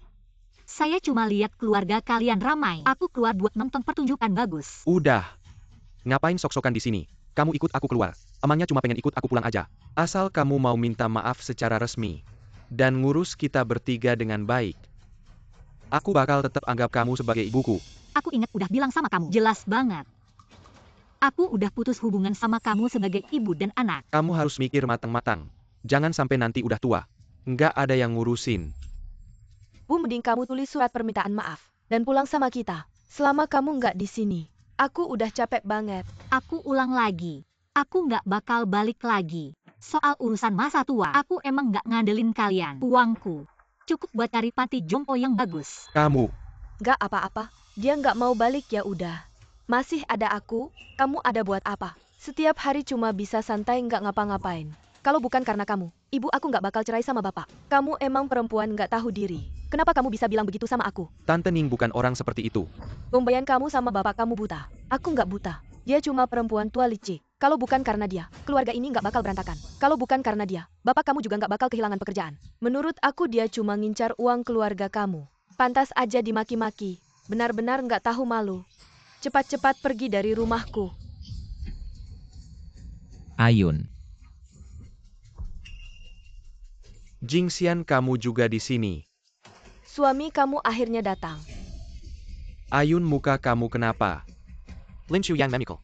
Saya cuma lihat keluarga kalian ramai. Aku keluar buat nonton pertunjukan bagus. Udah. Ngapain sok-sokan di sini? Kamu ikut aku keluar. Emangnya cuma pengen ikut aku pulang aja. Asal kamu mau minta maaf secara resmi. Dan ngurus kita bertiga dengan baik. Aku bakal tetap anggap kamu sebagai ibuku. Aku ingat udah bilang sama kamu. Jelas banget. Aku udah putus hubungan sama kamu sebagai ibu dan anak. Kamu harus mikir matang-matang. Jangan sampai nanti udah tua. Nggak ada yang ngurusin. Bu, mending kamu tulis surat permintaan maaf. Dan pulang sama kita. Selama kamu nggak di sini. Aku udah capek banget. Aku ulang lagi. Aku nggak bakal balik lagi. Soal urusan masa tua, aku emang nggak ngandelin kalian. Uangku cukup buat cari panti jompo yang bagus. Kamu. Nggak apa-apa. Dia nggak mau balik ya udah. Masih ada aku, kamu ada buat apa? Setiap hari cuma bisa santai nggak ngapa-ngapain. Kalau bukan karena kamu, ibu aku nggak bakal cerai sama bapak. Kamu emang perempuan nggak tahu diri. Kenapa kamu bisa bilang begitu sama aku? Tante Ning bukan orang seperti itu. Pembayan kamu sama bapak kamu buta. Aku nggak buta. Dia cuma perempuan tua licik. Kalau bukan karena dia, keluarga ini nggak bakal berantakan. Kalau bukan karena dia, bapak kamu juga nggak bakal kehilangan pekerjaan. Menurut aku dia cuma ngincar uang keluarga kamu. Pantas aja dimaki-maki. Benar-benar nggak tahu malu. Cepat-cepat pergi dari rumahku. Ayun. Jingxian, kamu juga di sini. Suami kamu akhirnya datang. Ayun, muka kamu kenapa? Lin Shu yang memikul.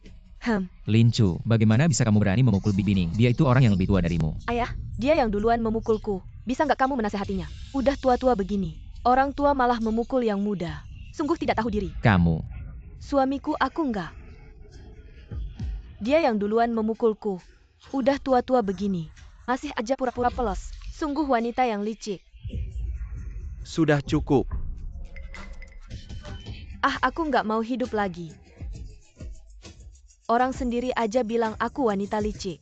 Lincu, bagaimana bisa kamu berani memukul Bibi Ning? Dia itu orang yang lebih tua darimu. Ayah, dia yang duluan memukulku. Bisa nggak kamu menasehatinya? Udah tua-tua begini. Orang tua malah memukul yang muda. Sungguh tidak tahu diri. Kamu. Suamiku aku nggak. Dia yang duluan memukulku. Udah tua-tua begini. Masih aja pura-pura polos. Sungguh wanita yang licik. Sudah cukup. Ah, aku nggak mau hidup lagi. Orang sendiri aja bilang aku wanita licik.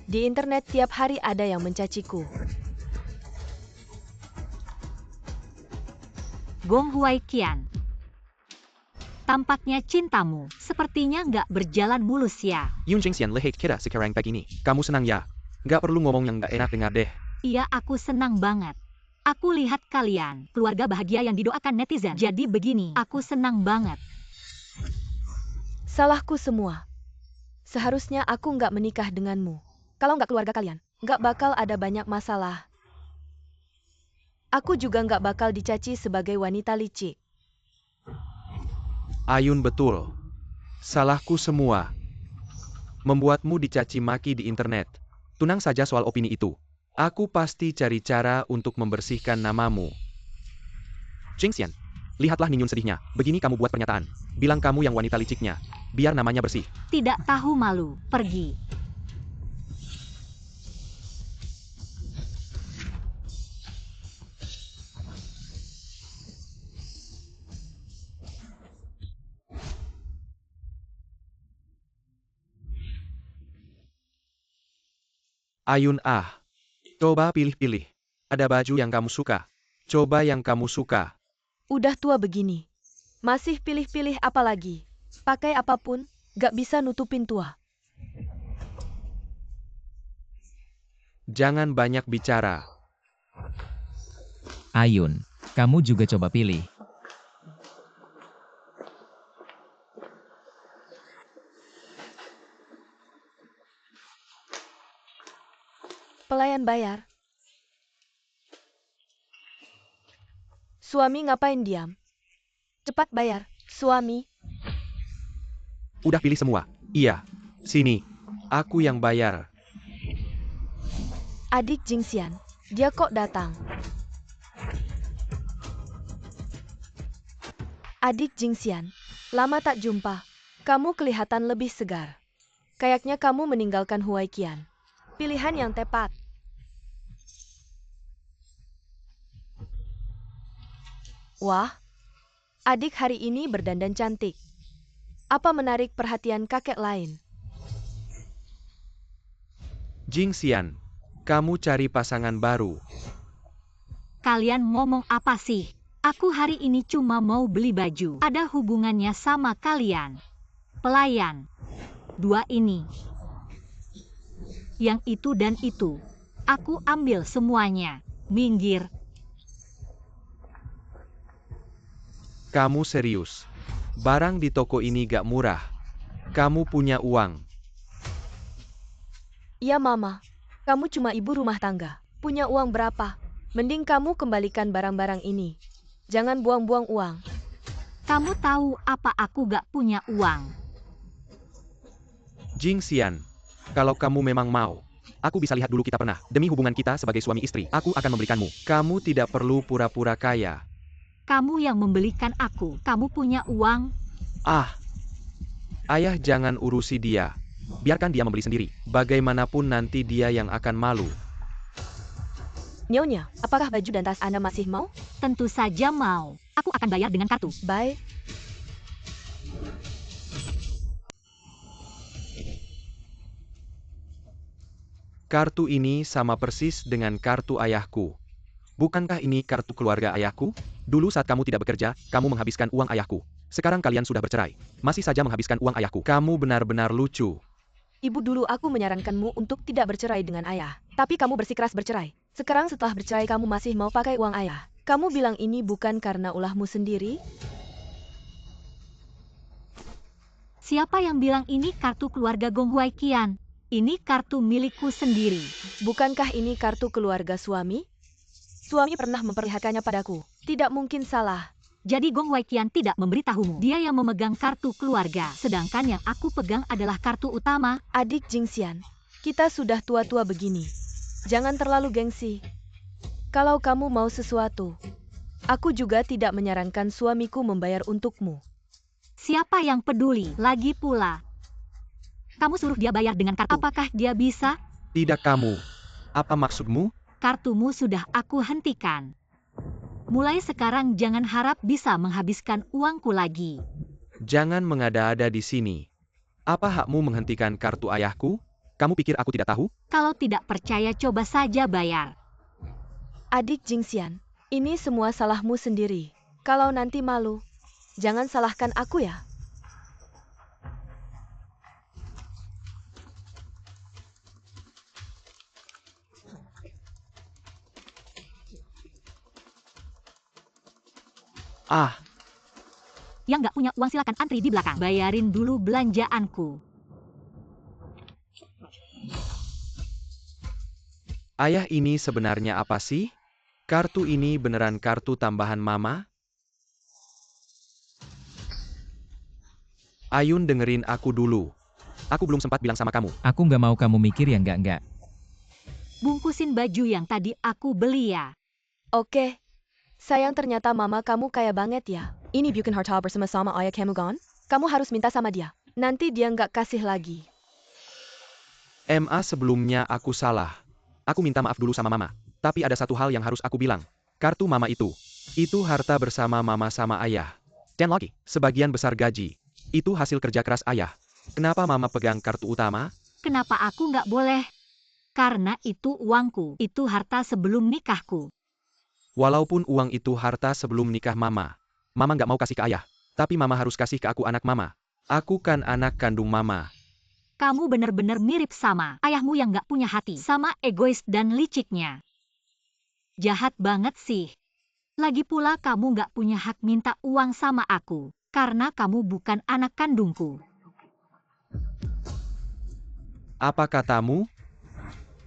Di internet tiap hari ada yang mencaciku. Gong Huai Qian. Tampaknya cintamu sepertinya nggak berjalan mulus ya. Yun Jingxian lehek kira sekarang begini. Kamu senang ya? Nggak perlu ngomong yang nggak enak dengar deh. Iya, aku senang banget. Aku lihat kalian, keluarga bahagia yang didoakan netizen. Jadi begini, aku senang banget. Salahku semua. Seharusnya aku nggak menikah denganmu. Kalau nggak keluarga kalian, nggak bakal ada banyak masalah. Aku juga nggak bakal dicaci sebagai wanita licik. Ayun, betul. Salahku semua. Membuatmu dicaci maki di internet. Tunang saja soal opini itu. Aku pasti cari cara untuk membersihkan namamu. Jingxian, lihatlah Ningyun sedihnya. Begini kamu buat pernyataan. Bilang kamu yang wanita liciknya. Biar namanya bersih. Tidak tahu malu, pergi. Ayun coba pilih-pilih. Ada baju yang kamu suka. Coba yang kamu suka. Udah tua begini. Masih pilih-pilih apa lagi? Pakai apapun, gak bisa nutupin tua. Jangan banyak bicara. Ayun, kamu juga coba pilih. Pelayan bayar. Suami ngapain diam? Cepat bayar, suami. Udah pilih semua. Iya. Sini. Aku yang bayar. Adik Jingxian, dia kok datang? Adik Jingxian, lama tak jumpa. Kamu kelihatan lebih segar. Kayaknya kamu meninggalkan Huai Qian. Pilihan yang tepat. Wah, adik hari ini berdandan cantik. Apa menarik perhatian kakek lain? Jingxian, kamu cari pasangan baru. Kalian ngomong apa sih? Aku hari ini cuma mau beli baju. Ada hubungannya sama kalian. Pelayan. Dua ini. Yang itu dan itu. Aku ambil semuanya. Minggir. Kamu serius. Barang di toko ini gak murah. Kamu punya uang. Ya mama, kamu cuma ibu rumah tangga. Punya uang berapa? Mending kamu kembalikan barang-barang ini. Jangan buang-buang uang. Kamu tahu apa aku gak punya uang? Jingxian, kalau kamu memang mau, aku bisa lihat dulu kita pernah. Demi hubungan kita sebagai suami istri, aku akan memberikanmu. Kamu tidak perlu pura-pura kaya. Kamu yang membelikan aku. Kamu punya uang? Ayah jangan urusi dia. Biarkan dia membeli sendiri. Bagaimanapun nanti dia yang akan malu. Nyonya, apakah baju dan tas Anda masih mau? Tentu saja mau. Aku akan bayar dengan kartu. Bye. Kartu ini sama persis dengan kartu ayahku. Bukankah ini kartu keluarga ayahku? Dulu saat kamu tidak bekerja, kamu menghabiskan uang ayahku. Sekarang kalian sudah bercerai. Masih saja menghabiskan uang ayahku. Kamu benar-benar lucu. Ibu dulu aku menyarankanmu untuk tidak bercerai dengan ayah. Tapi kamu bersikeras bercerai. Sekarang setelah bercerai kamu masih mau pakai uang ayah. Kamu bilang ini bukan karena ulahmu sendiri? Siapa yang bilang ini kartu keluarga Gong Huai Qian? Ini kartu milikku sendiri. Bukankah ini kartu keluarga suami? Suami pernah memperlihatkannya padaku. Tidak mungkin salah. Jadi Gong Huai Qian tidak memberitahumu. Dia yang memegang kartu keluarga. Sedangkan yang aku pegang adalah kartu utama. Adik Jingxian, kita sudah tua-tua begini. Jangan terlalu gengsi. Kalau kamu mau sesuatu, aku juga tidak menyarankan suamiku membayar untukmu. Siapa yang peduli? Lagi pula, kamu suruh dia bayar dengan kartu. Apakah dia bisa? Tidak kamu. Apa maksudmu? Kartumu sudah aku hentikan. Mulai sekarang jangan harap bisa menghabiskan uangku lagi. Jangan mengada-ada di sini. Apa hakmu menghentikan kartu ayahku? Kamu pikir aku tidak tahu? Kalau tidak percaya coba saja bayar. Adik Jingxian, ini semua salahmu sendiri. Kalau nanti malu, jangan salahkan aku ya. Yang nggak punya uang silakan antri di belakang. Bayarin dulu belanjaanku. Ayah ini sebenarnya apa sih? Kartu ini beneran kartu tambahan mama? Ayun dengerin aku dulu. Aku belum sempat bilang sama kamu. Aku nggak mau kamu mikir yang nggak-nggak. bungkusin baju yang tadi aku beli ya. Oke. Sayang, ternyata mama kamu kaya banget ya. Ini bukan harta bersama-sama ayah kamu kan? Kamu harus minta sama dia. Nanti dia nggak kasih lagi. Sebelumnya aku salah. Aku minta maaf dulu sama mama. Tapi ada satu hal yang harus aku bilang. Kartu mama itu harta bersama mama sama ayah. Dan lagi, sebagian besar gaji. Itu hasil kerja keras ayah. Kenapa mama pegang kartu utama? Kenapa aku nggak boleh? Karena itu uangku. Itu harta sebelum nikahku. Walaupun uang itu harta sebelum nikah mama nggak mau kasih ke ayah. Tapi mama harus kasih ke aku, anak mama. Aku kan anak kandung mama. Kamu bener-bener mirip sama ayahmu yang nggak punya hati. Sama egois dan liciknya. Jahat banget sih. Lagi pula kamu nggak punya hak minta uang sama aku. Karena kamu bukan anak kandungku. Apa katamu?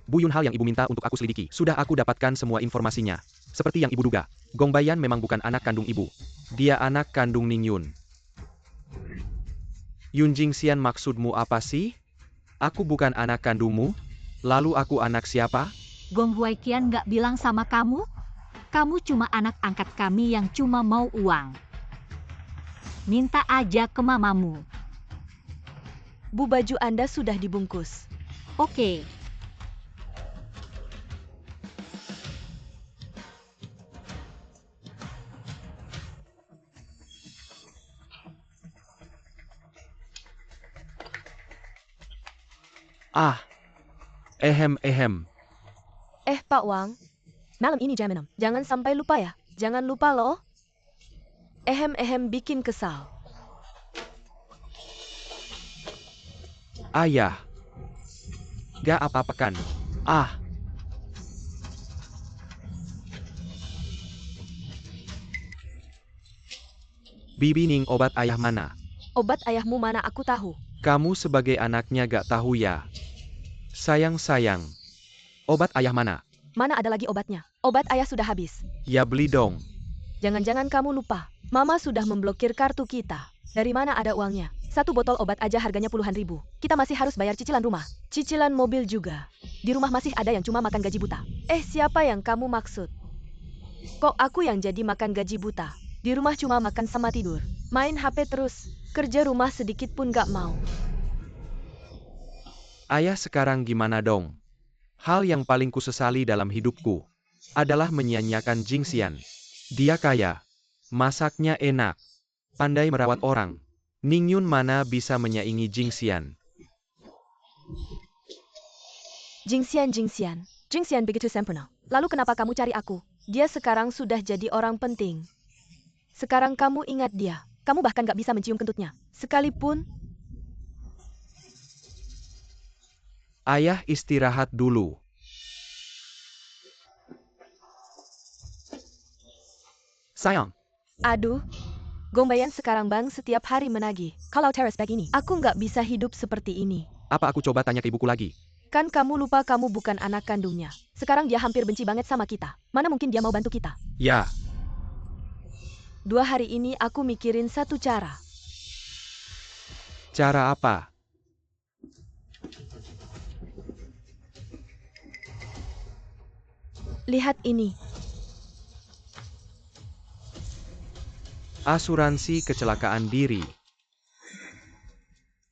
Bu Yunhal yang ibu minta untuk aku selidiki. Sudah aku dapatkan semua informasinya. Seperti yang ibu duga, Gong Bayan memang bukan anak kandung ibu. Dia anak kandung Ning Yun. Yun Jingxian, maksudmu apa sih? Aku bukan anak kandungmu? Lalu aku anak siapa? Gong Huaiqian nggak bilang sama kamu? Kamu cuma anak angkat kami yang cuma mau uang. Minta aja ke mamamu. Bu, baju Anda sudah dibungkus. Oke. Ehem. Pak Wang. Malam ini jam 6. Jangan sampai lupa ya. Jangan lupa loh. Bikin kesal. Ayah. Gak apa-apa kan? Bibi Ning, obat ayah mana? Obat ayahmu mana aku tahu. Kamu sebagai anaknya gak tahu ya? Sayang. Obat ayah mana? Mana ada lagi obatnya? Obat ayah sudah habis. Ya beli dong. Jangan-jangan kamu lupa. Mama sudah memblokir kartu kita. Dari mana ada uangnya? Satu botol obat aja harganya puluhan ribu. Kita masih harus bayar cicilan rumah. Cicilan mobil juga. Di rumah masih ada yang cuma makan gaji buta. Siapa yang kamu maksud? Kok aku yang jadi makan gaji buta? Di rumah cuma makan sama tidur. Main HP terus. Kerja rumah sedikit pun gak mau. Ayah sekarang gimana dong? Hal yang paling kusesali dalam hidupku adalah menyia-nyiakan Jingxian. Dia kaya, masaknya enak, pandai merawat orang. Ning Yun mana bisa menyaingi Jingxian? Jingxian begitu sempurna. Lalu kenapa kamu cari aku? Dia sekarang sudah jadi orang penting. Sekarang kamu ingat dia. Kamu bahkan gak bisa mencium kentutnya. Sekalipun. Ayah istirahat dulu. Sayang. Aduh. Gong Bayan sekarang bang setiap hari menagih. Kalau teras bag ini, aku nggak bisa hidup seperti ini. Apa aku coba tanya ke ibuku lagi? Kan kamu lupa kamu bukan anak kandungnya. Sekarang dia hampir benci banget sama kita. Mana mungkin dia mau bantu kita? Ya. 2 hari ini aku mikirin satu cara. Cara apa? Lihat ini. Asuransi kecelakaan diri.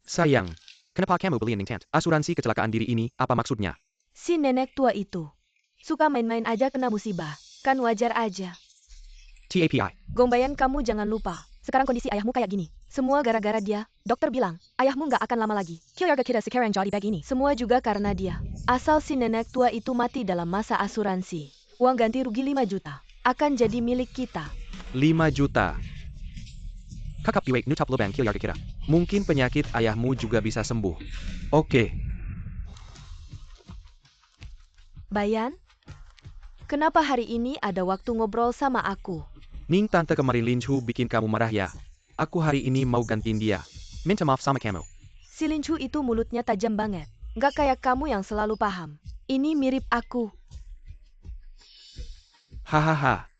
Sayang, kenapa kamu beli Ning Tant? Asuransi kecelakaan diri ini, apa maksudnya? Si nenek tua itu suka main-main aja kena musibah. Kan wajar aja. TAPI. Gong Bayan, kamu jangan lupa. Sekarang kondisi ayahmu kayak gini. Semua gara-gara dia. Dokter bilang, ayahmu nggak akan lama lagi. Keluarga kita sekarang jadi begini. Semua juga karena dia. Asal si nenek tua itu mati dalam masa asuransi. Uang ganti rugi 5 juta. Akan jadi milik kita. 5 juta. Kakak Piwek Nutap Lobang Keluarga kita. Mungkin penyakit ayahmu juga bisa sembuh. Oke. Bayan? Kenapa hari ini ada waktu ngobrol sama aku? Ning tante kemarin Lin Chu bikin kamu marah ya? Aku hari ini mau gantiin dia. Minta maaf sama kamu. Si Lin Chu itu mulutnya tajam banget. Nggak kayak kamu yang selalu paham. Ini mirip aku. Hahaha.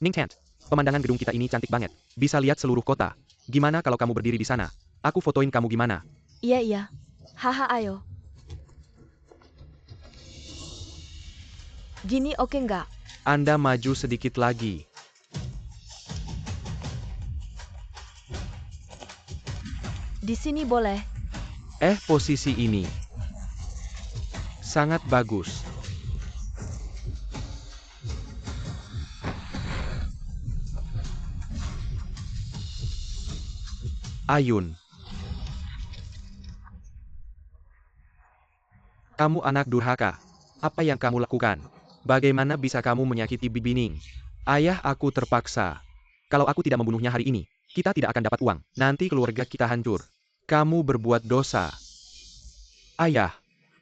Ning Tant, pemandangan gedung kita ini cantik banget. Bisa lihat seluruh kota. Gimana kalau kamu berdiri di sana? Aku fotoin kamu gimana? Iya, iya. Haha, ayo. Gini oke nggak? Anda maju sedikit lagi. Di sini boleh. Posisi ini. Sangat bagus. Ayun. Kamu anak durhaka. Apa yang kamu lakukan? Bagaimana bisa kamu menyakiti Bibining? Ayah, aku terpaksa. Kalau aku tidak membunuhnya hari ini, kita tidak akan dapat uang. Nanti keluarga kita hancur. Kamu berbuat dosa. Ayah,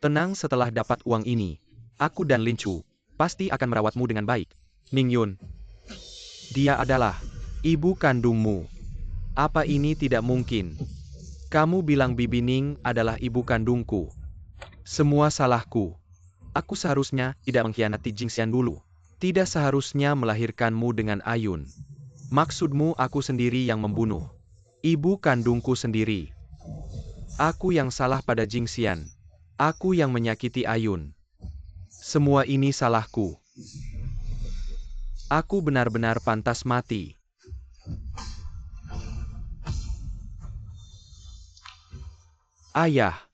tenang, setelah dapat uang ini, aku dan Lin Chu pasti akan merawatmu dengan baik. Ning Yun. Dia adalah ibu kandungmu. Apa ini tidak mungkin? Kamu bilang Bibining adalah ibu kandungku. Semua salahku. Aku seharusnya tidak mengkhianati Jingxian dulu. Tidak seharusnya melahirkanmu dengan Ayun. Maksudmu aku sendiri yang membunuh ibu kandungku sendiri. Aku yang salah pada Jingxian. Aku yang menyakiti Ayun. Semua ini salahku. Aku benar-benar pantas mati. Ayah.